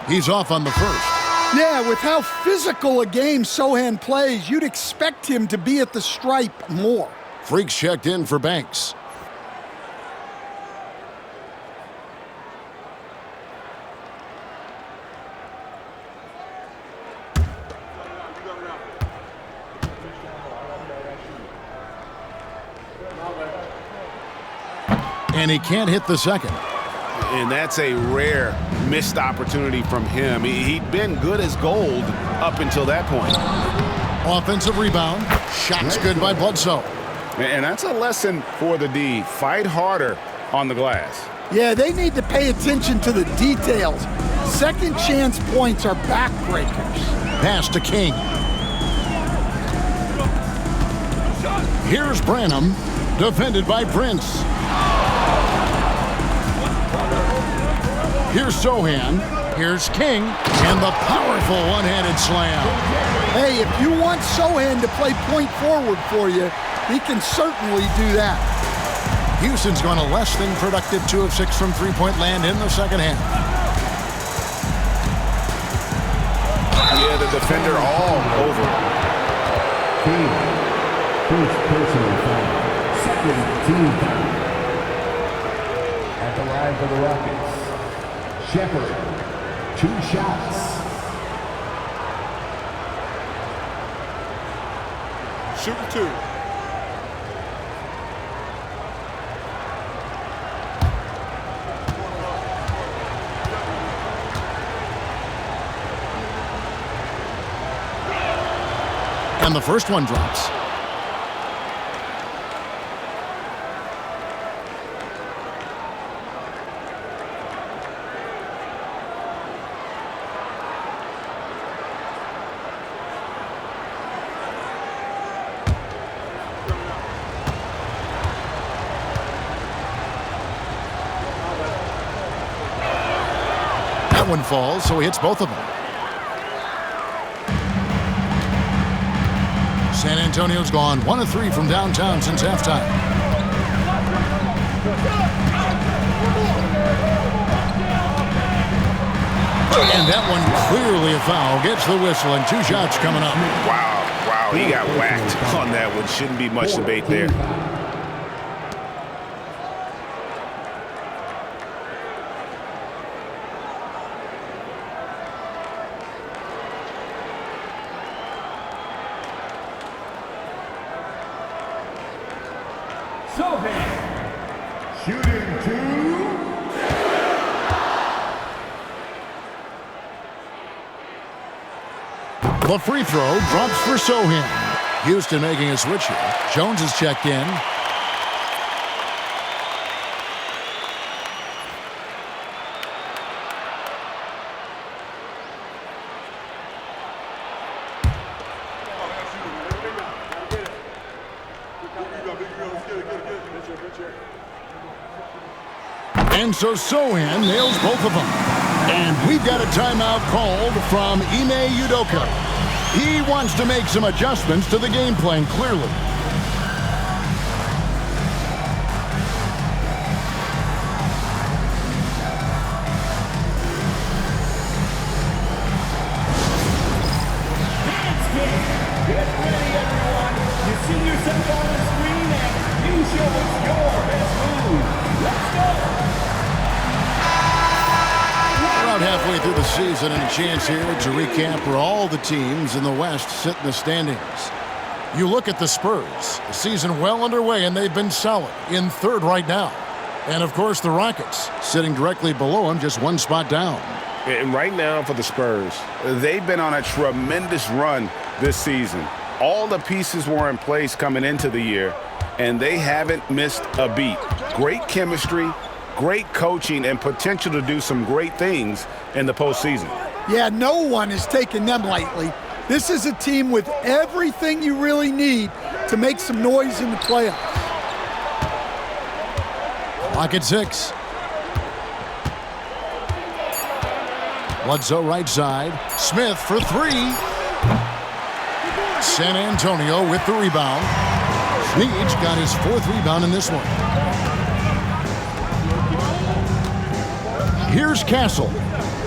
He's off on the first. Yeah, with how physical a game Sohan plays, you'd expect him to be at the stripe more. Freaks checked in for Banks. And he can't hit the second. And that's a rare missed opportunity from him. He'd been good as gold up until that point. Offensive rebound. Shots good by Bledsoe. And that's a lesson for the D. Fight harder on the glass. Yeah, they need to pay attention to the details. Second chance points are backbreakers. Pass to King. Here's Branham, defended by Prince. Here's Sohan. Here's King. And the powerful one-handed slam. Hey, if you want Sohan to play point forward for you, he can certainly do that. Houston's gone a less than productive 2 of 6 from three-point land in the second half. Yeah, the defender all over. First personal foul. Second team foul. At the line for the Rockets, Shepard, 2 shots. Shooting 2. And the first one drops. That one falls, so he hits both of them. San Antonio's gone 1 of 3 from downtown since halftime. And that one clearly a foul. Gets the whistle and 2 shots coming up. Wow, he got whacked on that one. Shouldn't be much debate there. Shooting 2. The free throw drops for Sohan. Houston making a switch here. Jones is checked in. And so Sohan nails both of them. And we've got a timeout called from Ime Udoka. He wants to make some adjustments to the game plan, clearly. Get ready, everyone. You see yourself on the screen and you show us your best move. Let's go. Around halfway through the season and a chance here to recap for all the teams in the West sit in the standings. You look at the Spurs, the season well underway, and they've been solid in third right now. And, of course, the Rockets sitting directly below them, just one spot down. And right now for the Spurs, they've been on a tremendous run this season. All the pieces were in place coming into the year, and they haven't missed a beat. Great chemistry, great coaching, and potential to do some great things in the postseason. Yeah, no one is taking them lightly. This is a team with everything you really need to make some noise in the playoffs. Clock at 6. Bledsoe right side. Smith for 3. San Antonio with the rebound. Snead got his 4th rebound in this one. Here's Castle.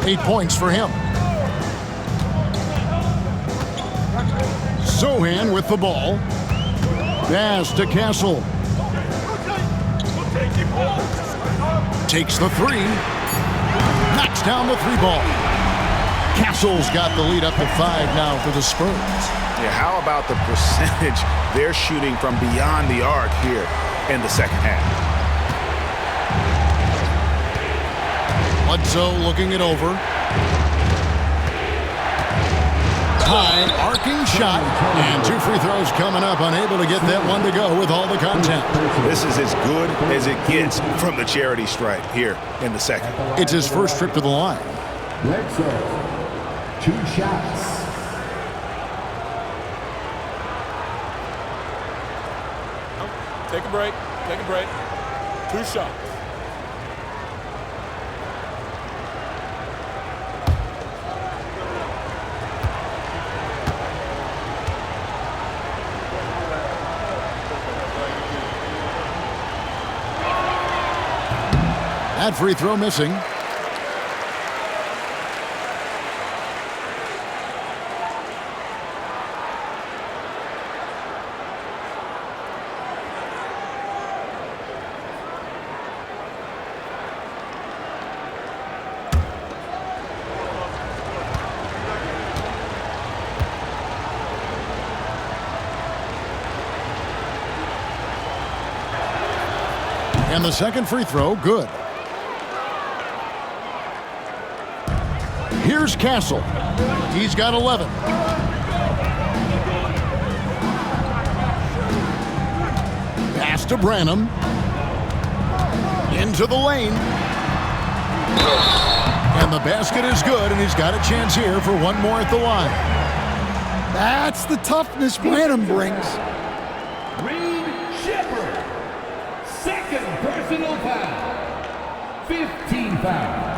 8 points for him. Sohan with the ball. Pass to Castle. Takes the 3. Knocks down the 3 ball. Castle's got the lead up to 5 now for the Spurs. Yeah, how about the percentage they're shooting from beyond the arc here in the second half? Bledsoe looking it over. High arcing shot, and 2 free throws coming up, unable to get that one to go with all the content. This is as good as it gets from the charity stripe here in the second. It's his first trip to the line. Bledsoe, 2 shots. Take a break. Take a break. 2 shots. That free throw missing. And the second free throw, good. Here's Castle. He's got 11. Pass to Branham. Into the lane. And the basket is good, and he's got a chance here for one more at the line. That's the toughness Branham brings. Second personal foul. 15 foul.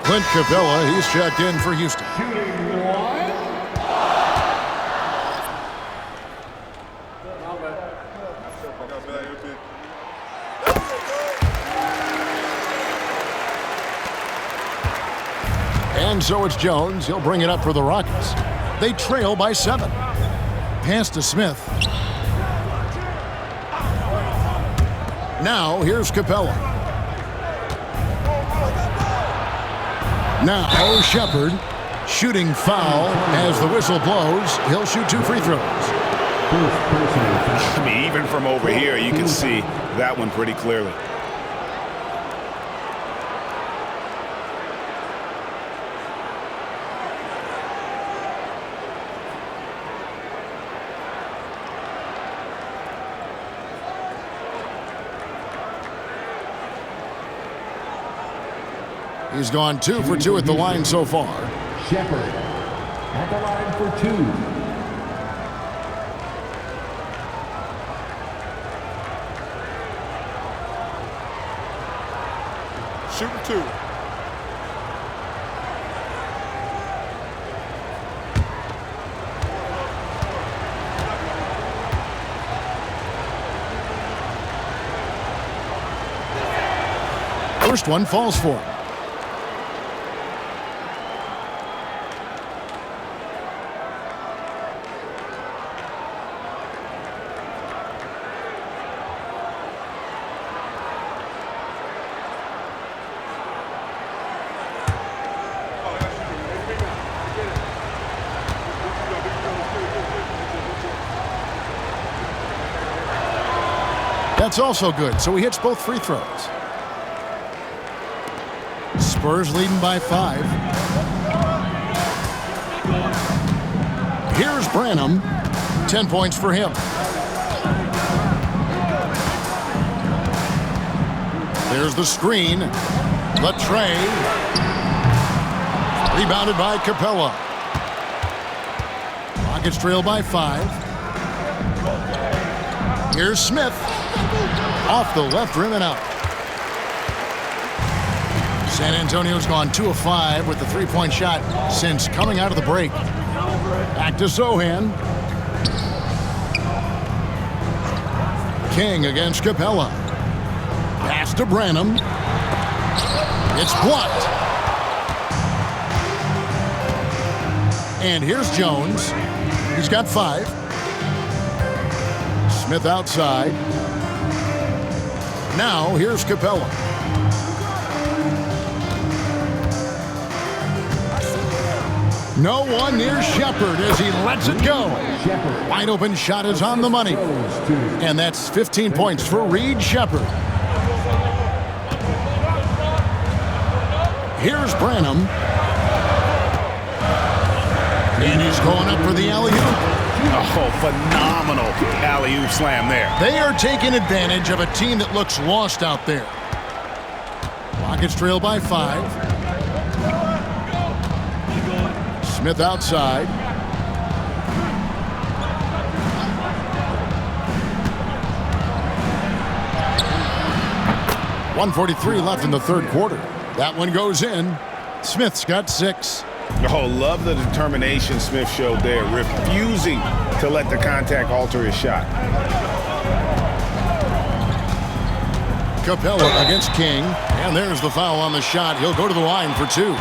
Clint Capella, he's checked in for Houston. Shooting 1. And so it's Jones. He'll bring it up for the Rockets. They trail by 7. Pass to Smith. Now here's Capella. Now Shepard. Shooting foul as the whistle blows. He'll shoot 2 free throws. I mean, even from over here, you can see that one pretty clearly. He's gone 2 for 2 at the line so far. Shepard. at the line for 2. Shooting 2. First one falls for him. That's also good, so he hits both free throws. Spurs leading by 5. Here's Branham. 10 points for him. There's the screen. Latre. Rebounded by Capella. Rockets trail by 5. Here's Smith. Off the left rim and out. San Antonio's gone 2 of 5 with the three-point shot since coming out of the break. Back to Sohan. King against Capella. Pass to Branham. It's blocked. And here's Jones. He's got 5. Smith outside. Now here's Capella. No one near Shepard as he lets it go. Wide open shot is on the money. And that's 15 points for Reed Shepard. Here's Branham. And he's going up for the alley-oop. Oh, phenomenal alley-oop slam there. They are taking advantage of a team that looks lost out there. Rockets trail by 5. Smith outside. .143 left in the third quarter. That one goes in. Smith's got 6. Oh, love the determination Smith showed there, refusing to let the contact alter his shot. Capella against King. And there's the foul on the shot. He'll go to the line for 2.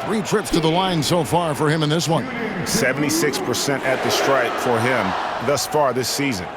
Three trips to the line so far for him in this one. 76% at the stripe for him thus far this season.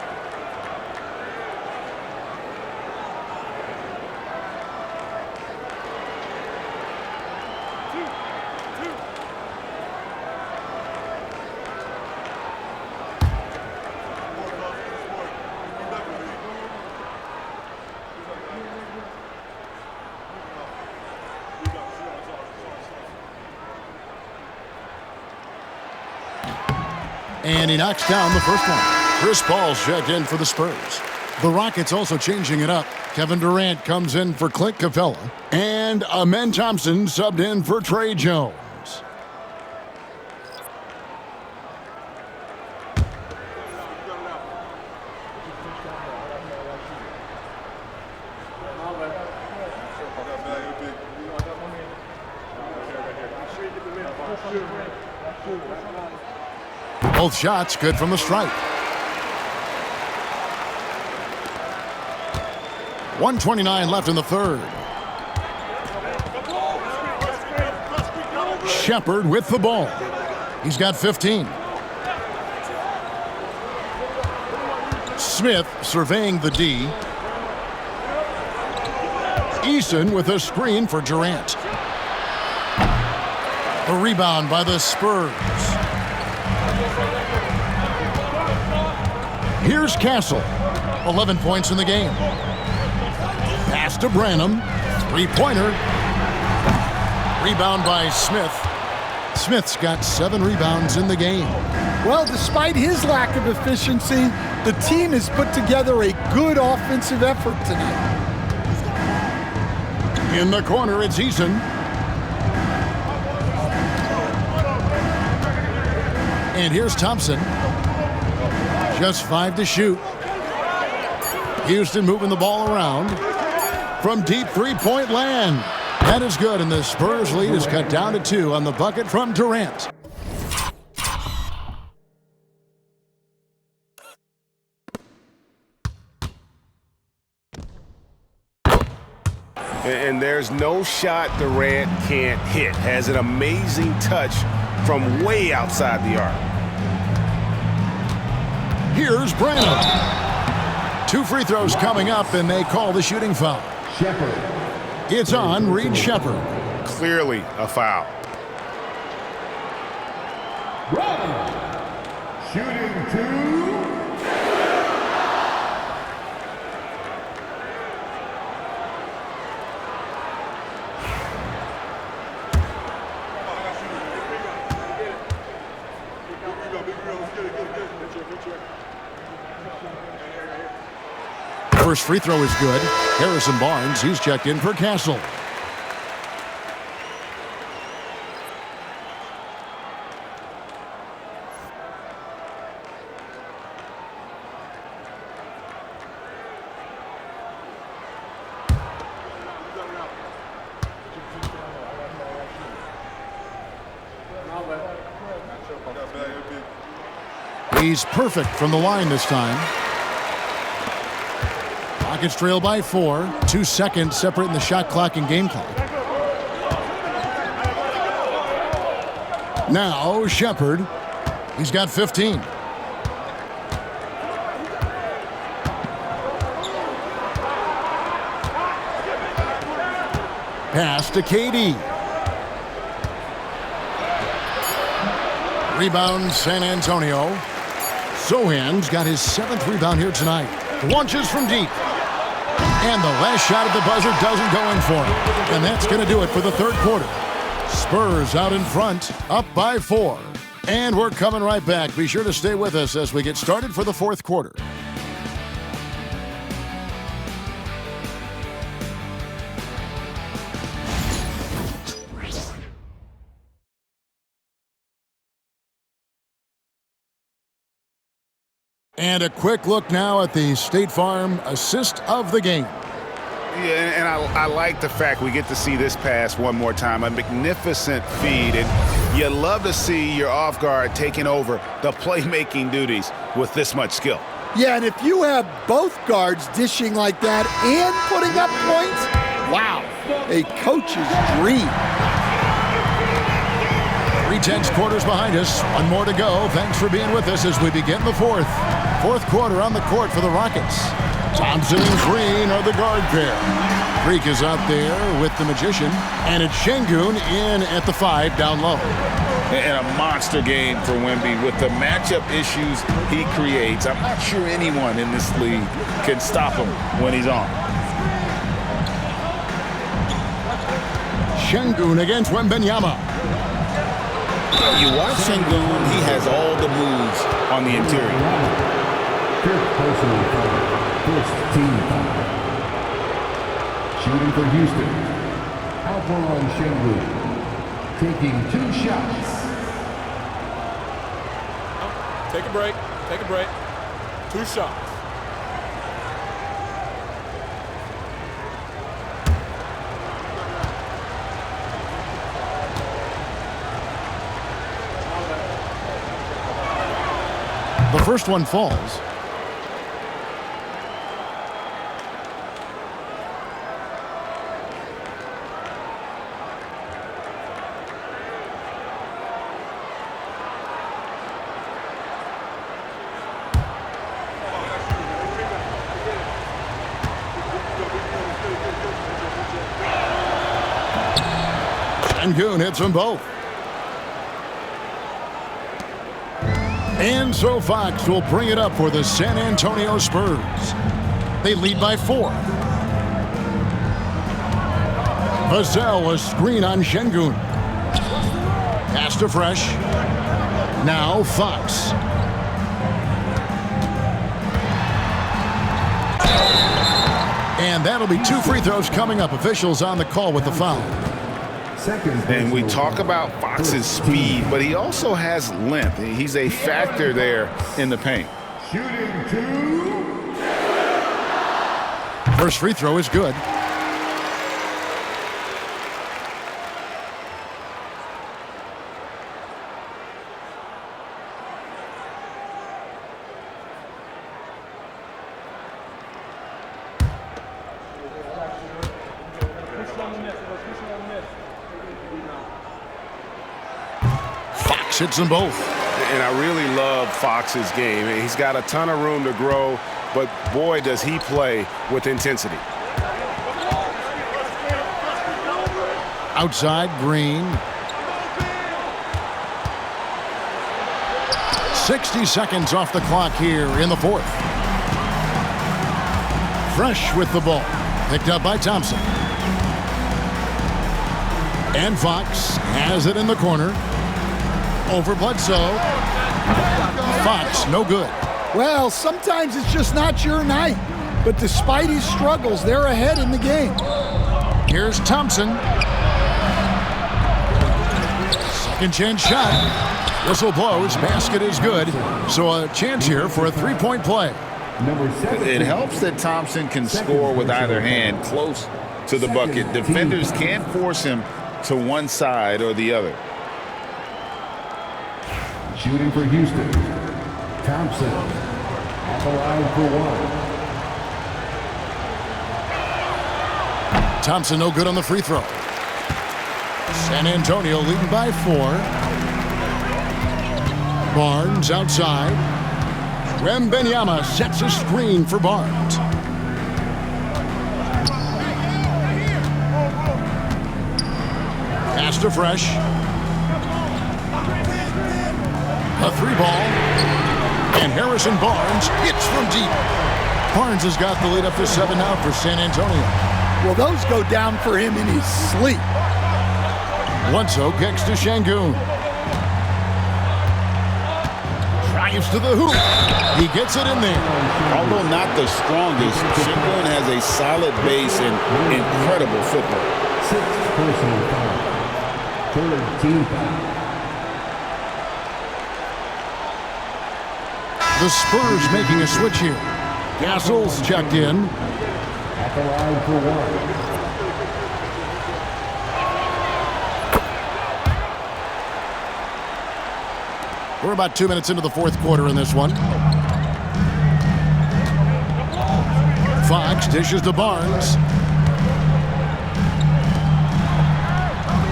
And he knocks down the first one. Chris Paul's checked in for the Spurs. The Rockets also changing it up. Kevin Durant comes in for Clint Capella. And Amen Thompson subbed in for Trey Jones. Both shots good from the stripe. 1:29 left in the third. Shepard with the ball. He's got 15. Smith surveying the D. Eason with a screen for Durant. A rebound by the Spurs. Here's Castle. 11 points in the game. Pass to Branham. Three-pointer. Rebound by Smith. Smith's got 7 rebounds in the game. Well, despite his lack of efficiency, the team has put together a good offensive effort tonight. In the corner, it's Eason. And here's Thompson. Just 5 to shoot. Houston moving the ball around. From deep three-point land. That is good, and the Spurs lead is cut down to 2 on the bucket from Durant. And there's no shot Durant can't hit. Has an amazing touch from way outside the arc. Here's Brandon. 2 free throws coming up, and they call the shooting foul. It's on Reed Shepherd. Clearly a foul. Shooting 2. First free throw is good. Harrison Barnes, he's checked in for Castle. He's perfect from the line this time. Rockets trail by 4. 2 seconds separating the shot clock and game clock. Now Shepherd. He's got 15. Pass to KD. Rebound San Antonio. Sohan's got his 7th rebound here tonight. Launches from deep. And the last shot at the buzzer doesn't go in for him. And that's going to do it for the third quarter. Spurs out in front, up by 4. And we're coming right back. Be sure to stay with us as we get started for the fourth quarter. And a quick look now at the State Farm assist of the game. Yeah, and I like the fact we get to see this pass one more time. A magnificent feed, and you love to see your off guard taking over the playmaking duties with this much skill. Yeah, and if you have both guards dishing like that and putting up points, wow, a coach's dream. 3/10 quarters behind us. One more to go. Thanks for being with us as we begin the fourth. Fourth quarter on the court for the Rockets. Thompson and Green are the guard pair. Greek is out there with the Magician. And it's Şengün in at the 5 down low. And a monster game for Wemby with the matchup issues he creates. I'm not sure anyone in this league can stop him when he's on. Şengün against Wembanyama. You watch Şengün, he has all the moves on the interior. Fifth personal foul. First team foul. Shooting for Houston. Alperon Şengün taking 2 shots. Take a break. Take a break. 2 shots. The first one falls. Şengün hits them both. And so Fox will bring it up for the San Antonio Spurs. They lead by 4. Vassell, a screen on Şengün. Pass to Fresh. Now Fox. And that'll be 2 free throws coming up. Officials on the call with the foul. And we talk about Fox's speed, but he also has length. He's a factor there in the paint. Shooting 2. First free throw is good. Fox hits them both. And I really love Fox's game. He's got a ton of room to grow, but boy, does he play with intensity. Outside, Green. 60 seconds off the clock here in the fourth. Fresh with the ball. Picked up by Thompson. And Fox has it in the corner. Over Bledsoe. Fox, no good. Well, sometimes it's just not your night. But despite his struggles, they're ahead in the game. Here's Thompson. Second chance shot. Whistle blows. Basket is good. So a chance here for a three-point play. It helps that Thompson can score with either hand close to the bucket. Defenders can't force him to one side or the other. Shooting for Houston, Thompson at the line for 1. Thompson no good on the free throw. San Antonio leading by 4. Barnes outside. Wembanyama sets a screen for Barnes. Pass to Fresh. A 3-ball. And Harrison Barnes hits from deep. Barnes has got the lead up to 7 now for San Antonio. Well, those go down for him in his sleep. Bledsoe kicks to Şengün. Drives to the hoop. He gets it in there. Although not the strongest, Şengün has a solid base and incredible footwork. 6th personal foul. 3rd team foul. The Spurs making a switch here. Gasol's checked in. At the line for 1. We're about 2 minutes into the fourth quarter in this one. Fox dishes to Barnes.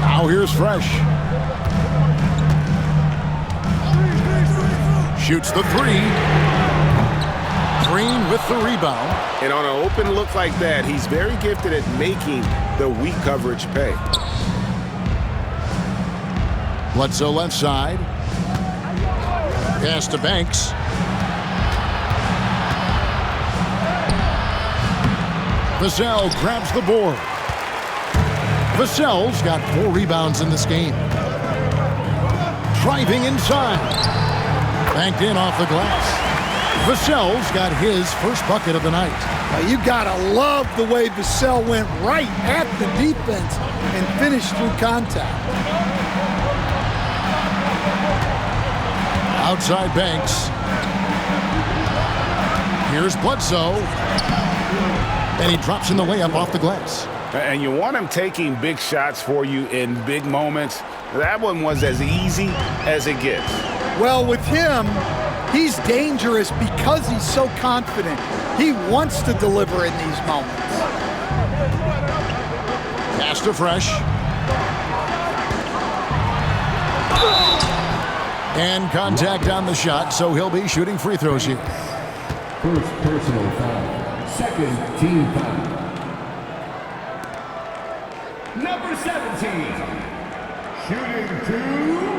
Now here's Fresh. Shoots the 3. Green with the rebound. And on an open look like that, he's very gifted at making the weak coverage pay. Bledsoe left side. Pass to Banks. Vassell grabs the board. Vassell's got 4 rebounds in this game. Driving inside. Banked in off the glass. Vassell's got his first bucket of the night. Now, you gotta love the way Vassell went right at the defense and finished through contact. Outside Banks. Here's Bledsoe. And he drops in the layup off the glass. And you want him taking big shots for you in big moments. That one was as easy as it gets. Well, with him, he's dangerous because he's so confident. He wants to deliver in these moments. Pass to Fresh. And contact on the shot, so he'll be shooting free throws here. First personal foul. 2nd team foul. Number 17. Shooting 2.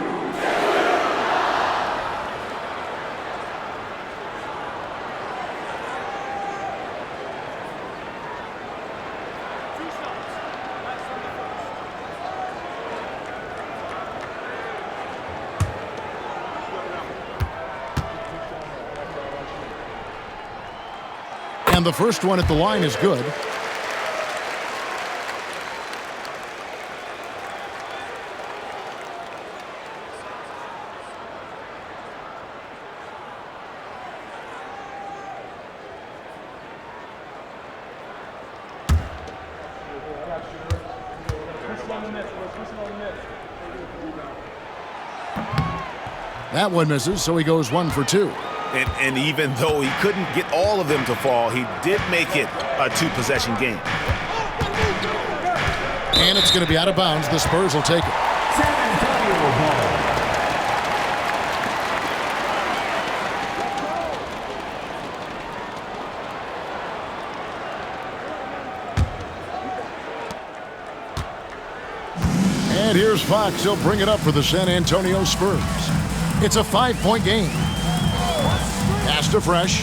And the first one at the line is good. That one misses, so he goes 1 for 2. And even though he couldn't get all of them to fall, he did make it a 2-possession game. And it's going to be out of bounds. The Spurs will take it. And here's Fox. He'll bring it up for the San Antonio Spurs. It's a 5-point game. Pass to Fresh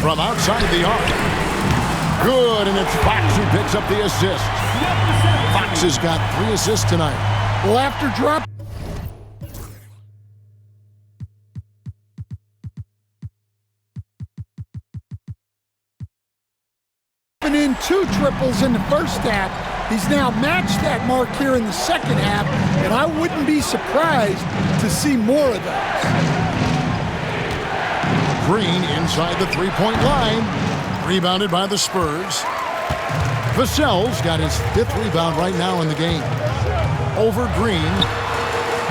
from outside the arc. Good, and it's Fox who picks up the assist. Fox has got 3 assists tonight. Well, after dropping in 2 triples in the first half, he's now matched that mark here in the second half, and I wouldn't be surprised to see more of those. Green inside the 3-point line. Rebounded by the Spurs. Vassell's got his 5th rebound right now in the game. Over Green.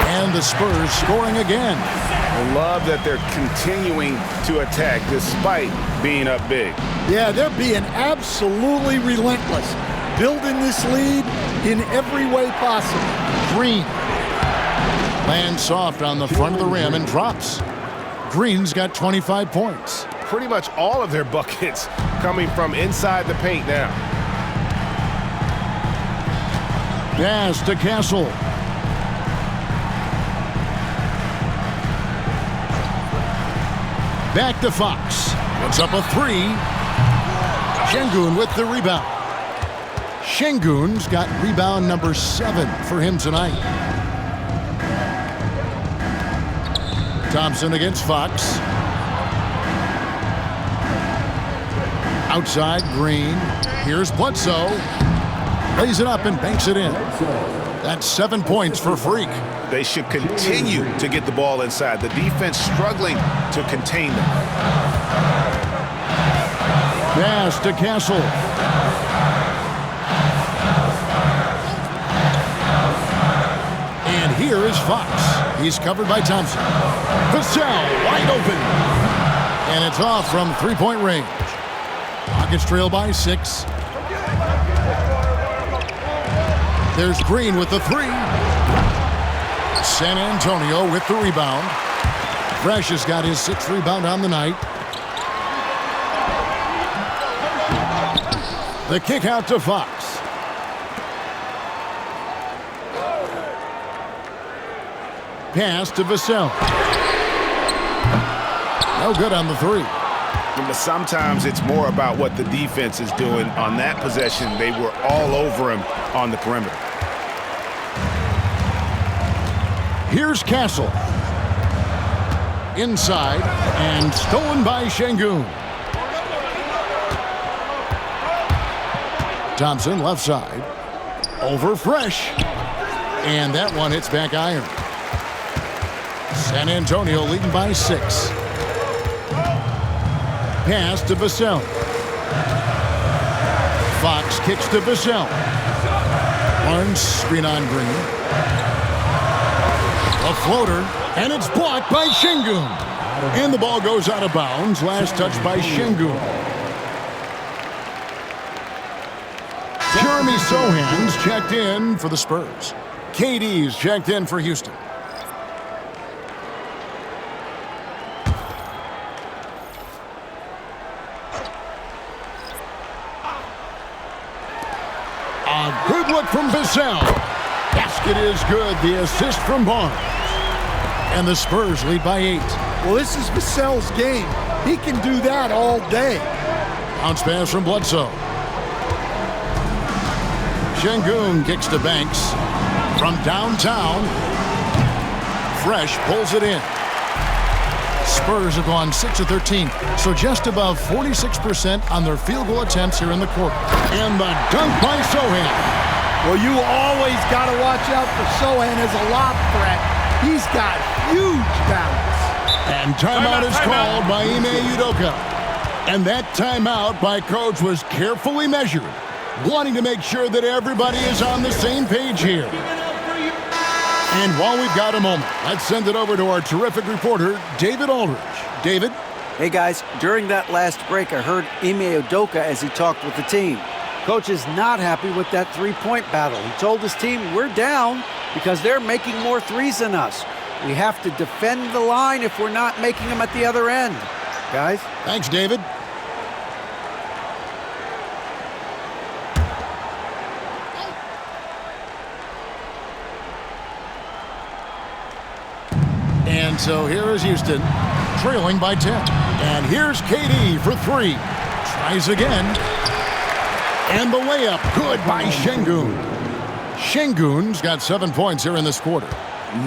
And the Spurs scoring again. I love that they're continuing to attack despite being up big. Yeah, they're being absolutely relentless, building this lead in every way possible. Green lands soft on the front of the rim and drops. Green's got 25 points. Pretty much all of their buckets coming from inside the paint now. Pass to Castle. Back to Fox. Puts up a 3. Şengün with the rebound. Şengün's got rebound number 7 for him tonight. Thompson against Fox. Outside, Green. Here's Bledsoe. Lays it up and banks it in. That's 7 points for Freak. They should continue to get the ball inside. The defense struggling to contain them. Pass to Castle. And here is Fox. He's covered by Thompson. Vassell wide open. And it's off from 3-point range. Rockets trail by 6. There's Green with the 3. San Antonio with the rebound. Fresh has got his 6th rebound on the night. The kick out to Fox. Pass to Vassell. No good on the 3. But sometimes it's more about what the defense is doing. On that possession, they were all over him on the perimeter. Here's Castle. Inside and stolen by Şengün. Thompson left side. Over Fresh. And that one hits back iron. San Antonio leading by 6. Pass to Vassell. Fox kicks to Vassell. Barnes screen on Green. A floater, and it's blocked by Şengün. And the ball goes out of bounds. Last touch by Şengün. Jeremy Sohan's checked in for the Spurs. KD's checked in for Houston. A good look from Vassell. Basket is good. The assist from Barnes. And the Spurs lead by 8. Well, this is Vassell's game. He can do that all day. Bounce pass from Bledsoe. Şengün kicks to Banks. From downtown, Fresh pulls it in. Spurs have gone 6 of 13, so just above 46% on their field goal attempts here in the quarter. And the dunk by Sohan. Well, you always got to watch out for Sohan as a lob threat. He's got huge balance. And timeout is called by Ime Udoka. And that timeout by Coach was carefully measured, wanting to make sure that everybody is on the same page here. And while we've got a moment, let's send it over to our terrific reporter, David Aldridge. David? Hey, guys. During that last break, I heard Ime Udoka as he talked with the team. Coach is not happy with that three-point battle. He told his team, we're down because they're making more threes than us. We have to defend the line if we're not making them at the other end. Guys? Thanks, David. And so here is Houston, trailing by 10. And here's KD for 3. Tries again. And the layup, good by Şengün. Şengün's got 7 points here in this quarter.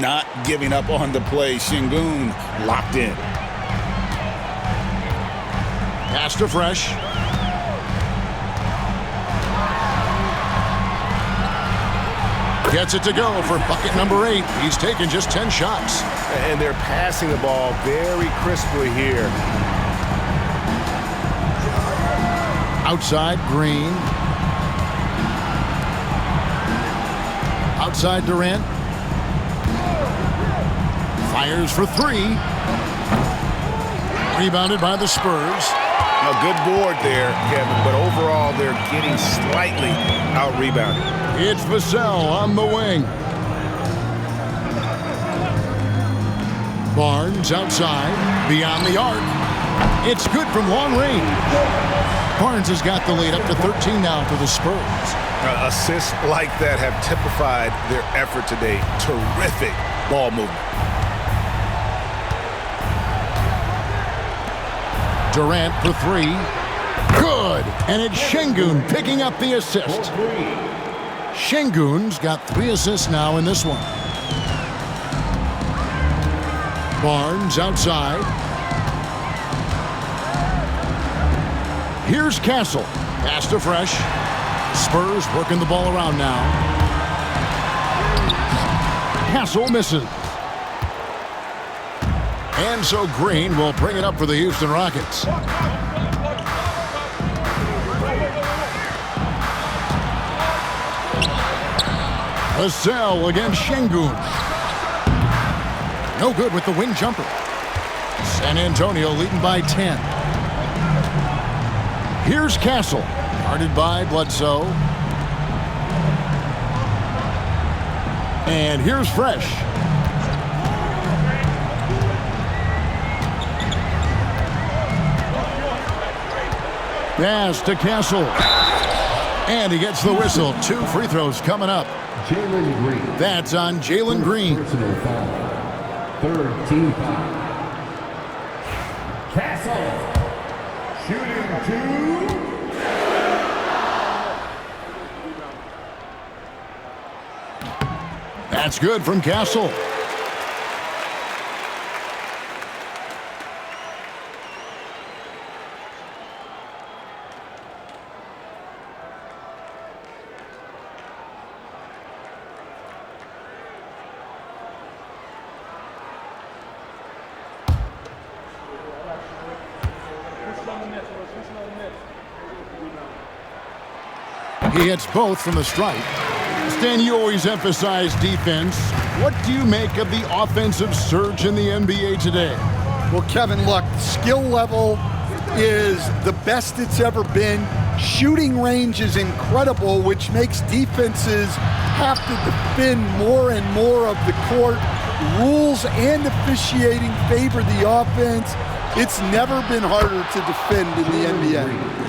Not giving up on the play. Şengün locked in. Pass to Fresh. Gets it to go for bucket number 8. He's taken just 10 shots. And they're passing the ball very crisply here. Outside, Green. Outside, Durant. Fires for 3. Rebounded by the Spurs. A good board there, Kevin, but overall they're getting slightly out-rebounded. It's Vassell on the wing. Barnes outside, beyond the arc. It's good from long range. Barnes has got the lead up to 13 now for the Spurs. Assists like that have typified their effort today. Terrific ball movement. Durant for 3. Good! And it's Şengün picking up the assist. Şengün's got 3 assists now in this one. Barnes outside. Here's Castle. Pass to Fresh. Spurs working the ball around now. Castle misses. And so Green will bring it up for the Houston Rockets. Vassell against Şengün. No good with the wing jumper. San Antonio leading by 10. Here's Castle, guarded by Bledsoe. And here's Fresh. Pass to Castle. And he gets the whistle. 2 free throws coming up. That's on Jalen Green. Third team foul. Castle. Shooting 2. That's good from Castle. He hits both from the stripe. Stan, you always emphasize defense. What do you make of the offensive surge in the NBA today? Well, Kevin, look, skill level is the best it's ever been. Shooting range is incredible, which makes defenses have to defend more and more of the court. Rules and officiating favor the offense. It's never been harder to defend in the NBA.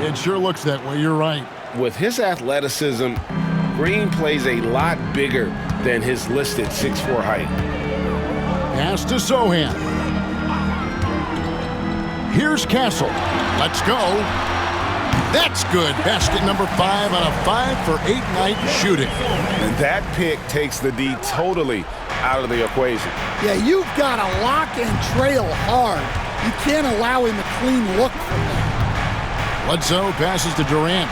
It sure looks that way. You're right. With his athleticism, Green plays a lot bigger than his listed 6'4" height. Pass to Sohan. Here's Castle. Let's go. That's good. Basket number 5 on a 5-for-8 night shooting. And that pick takes the D totally out of the equation. Yeah, you've got to lock and trail hard You can't allow him a clean look from that. Bledsoe passes to Durant.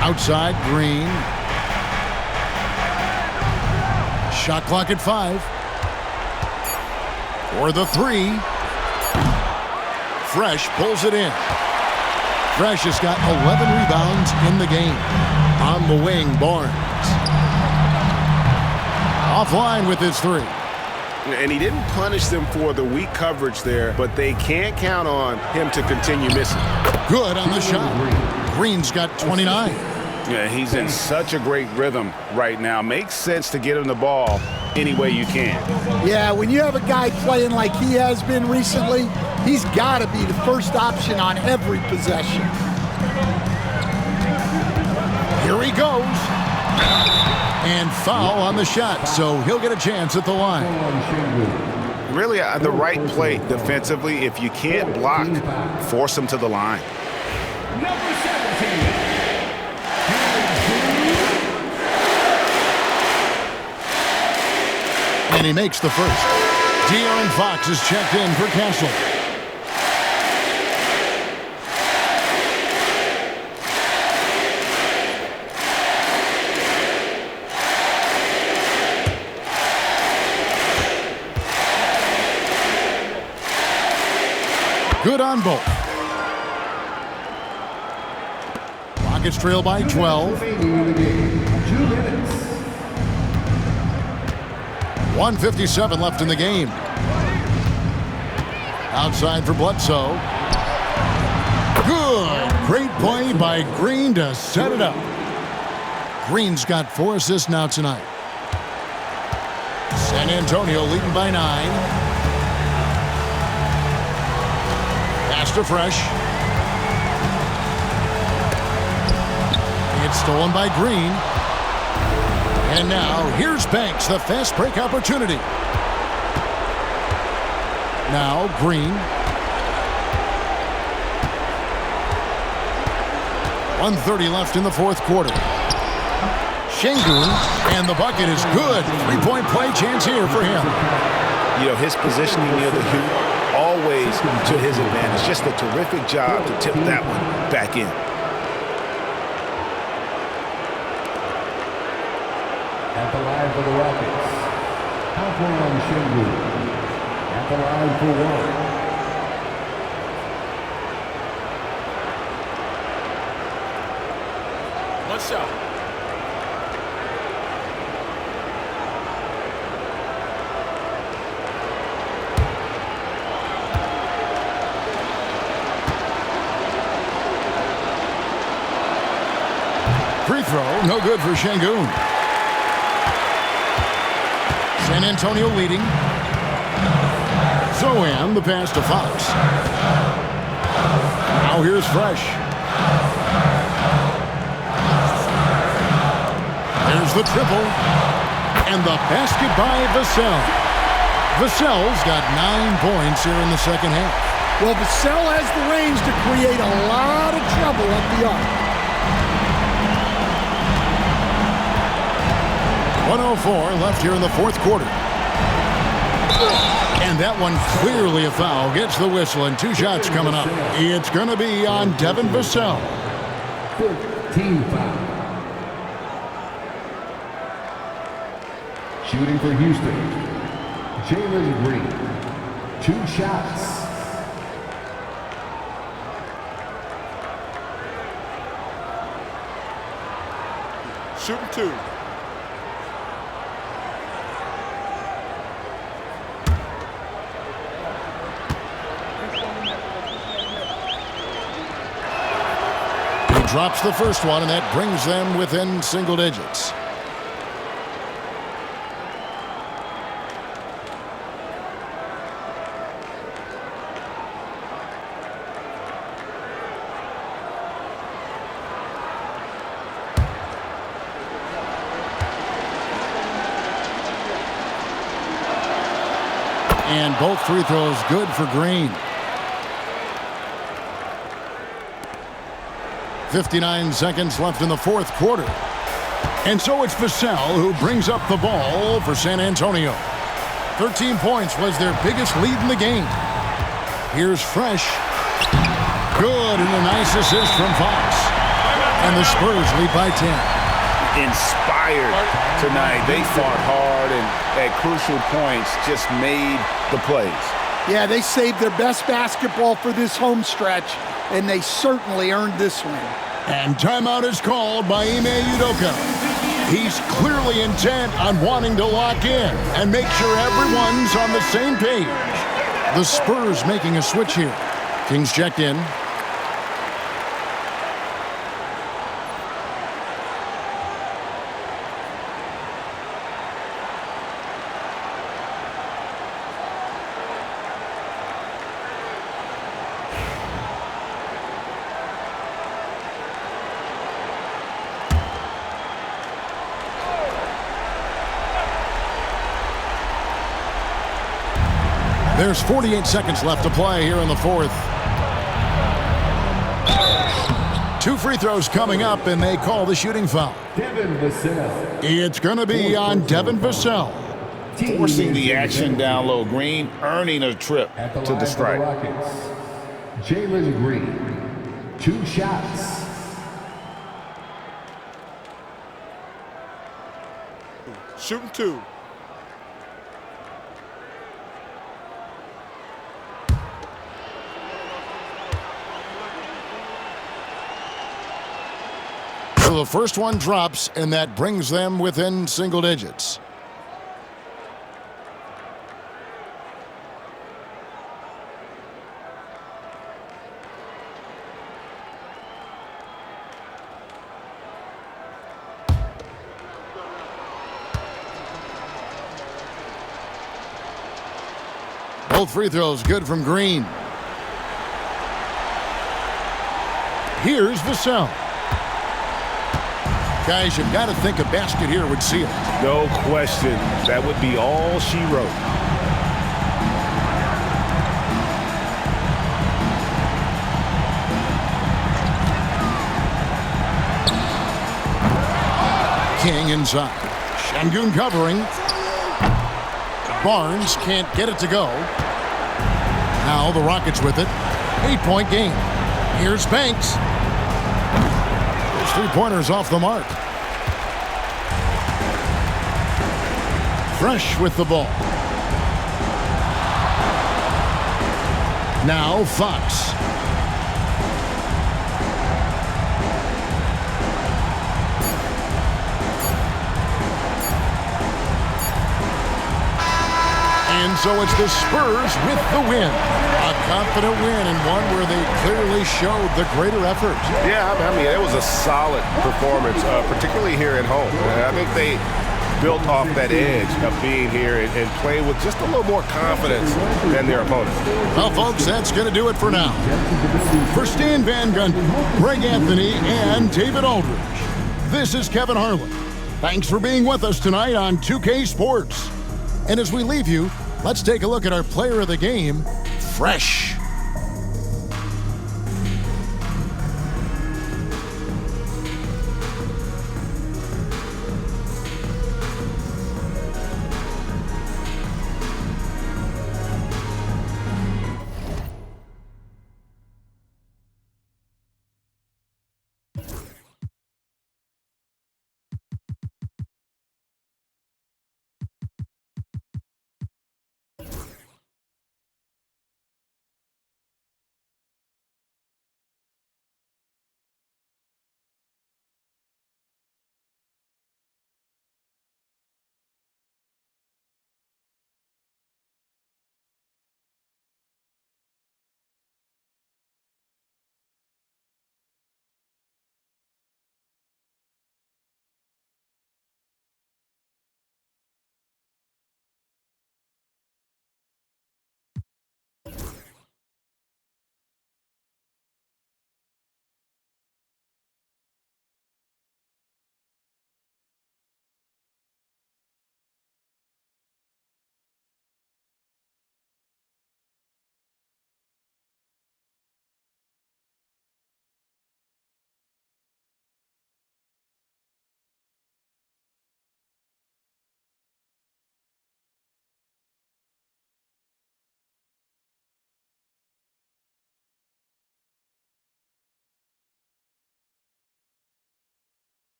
Outside, Green. Shot clock at 5. For the 3. Fresh pulls it in. Fresh has got 11 rebounds in the game. On the wing, Barnes. Offline with his 3. And he didn't punish them for the weak coverage there, but they can't count on him to continue missing. Good on the shot. Green's got 29. Yeah, he's in such a great rhythm right now. Makes sense to get him the ball any way you can. Yeah, when you have a guy playing like he has been recently, he's got to be the first option on every possession. Here he goes. And foul on the shot, so he'll get a chance at the line. Really, the right play defensively. If you can't block, force him to the line. Number 17. And he makes the first. De'Aaron Fox is checked in for Castle. Good on both. Rockets trail by 12. 2 minutes. 1:57 left in the game. Outside for Bledsoe. Good. Great play by Green to set it up. Green's got 4 assists now tonight. San Antonio leading by 9. Pass to Fresh. It's stolen by Green. And now, here's Banks, the fast break opportunity. Now, Green. 1:30 left in the fourth quarter. Şengün, and the bucket is good. 3-point play chance here for him. You know, his positioning near the hoop, always to his advantage. Just a terrific job to tip that one back in. At the line for the Rockets, Alperen Şengün. At the line for 1. One shot. Free throw, no good for Şengün. San Antonio leading. Zohan, the pass to Fox. Now here's Fresh. There's the triple. And the basket by Vassell. Vassell's got 9 points here in the second half. Well, Vassell has the range to create a lot of trouble at the arc. 1:04 left here in the fourth quarter. And that one clearly a foul. Gets the whistle, and 2 shots coming up. It's going to be on Devin Vassell. 15 foul. Shooting for Houston, Jalen Green. 2 shots. Shooting 2. He drops the first one, and that brings them within single digits. And both free throws good for Green. 59 seconds left in the fourth quarter. And so it's Vassell who brings up the ball for San Antonio. 13 points was their biggest lead in the game. Here's Fresh. Good, and a nice assist from Fox. And the Spurs lead by 10. Inspired tonight. They fought hard and at crucial points just made the plays. Yeah, they saved their best basketball for this home stretch, and they certainly earned this win. And timeout is called by Ime Udoka. He's clearly intent on wanting to lock in and make sure everyone's on the same page. The Spurs making a switch here. Kings checked in. There's 48 seconds left to play here in the fourth. 2 free throws coming up, and they call the shooting foul. Devin Vassell. It's going to be on Devin Vassell. Forcing the action down low. Green earning a trip to the strike. Jalen Green, 2 shots. Shooting 2. So the first one drops, and that brings them within single digits. Both free throws good from Green. Here's Vassell. Guys, you've got to think a basket here would seal it. No question. That would be all she wrote. King inside. Şengün covering. Barnes can't get it to go. Now the Rockets with it. 8-point game. Here's Banks. 3-pointers off the mark. Fresh with the ball. Now Fox. And so it's the Spurs with the win. A confident win, and one where they clearly showed the greater effort. Yeah, I mean, it was a solid performance, particularly here at home. I think they built off that edge of being here and played with just a little more confidence than their opponents. Well, folks, that's going to do it for now. For Stan Van Gundy, Greg Anthony, and David Aldridge, this is Kevin Harlan. Thanks for being with us tonight on 2K Sports. And as we leave you, let's take a look at our player of the game, Fresh.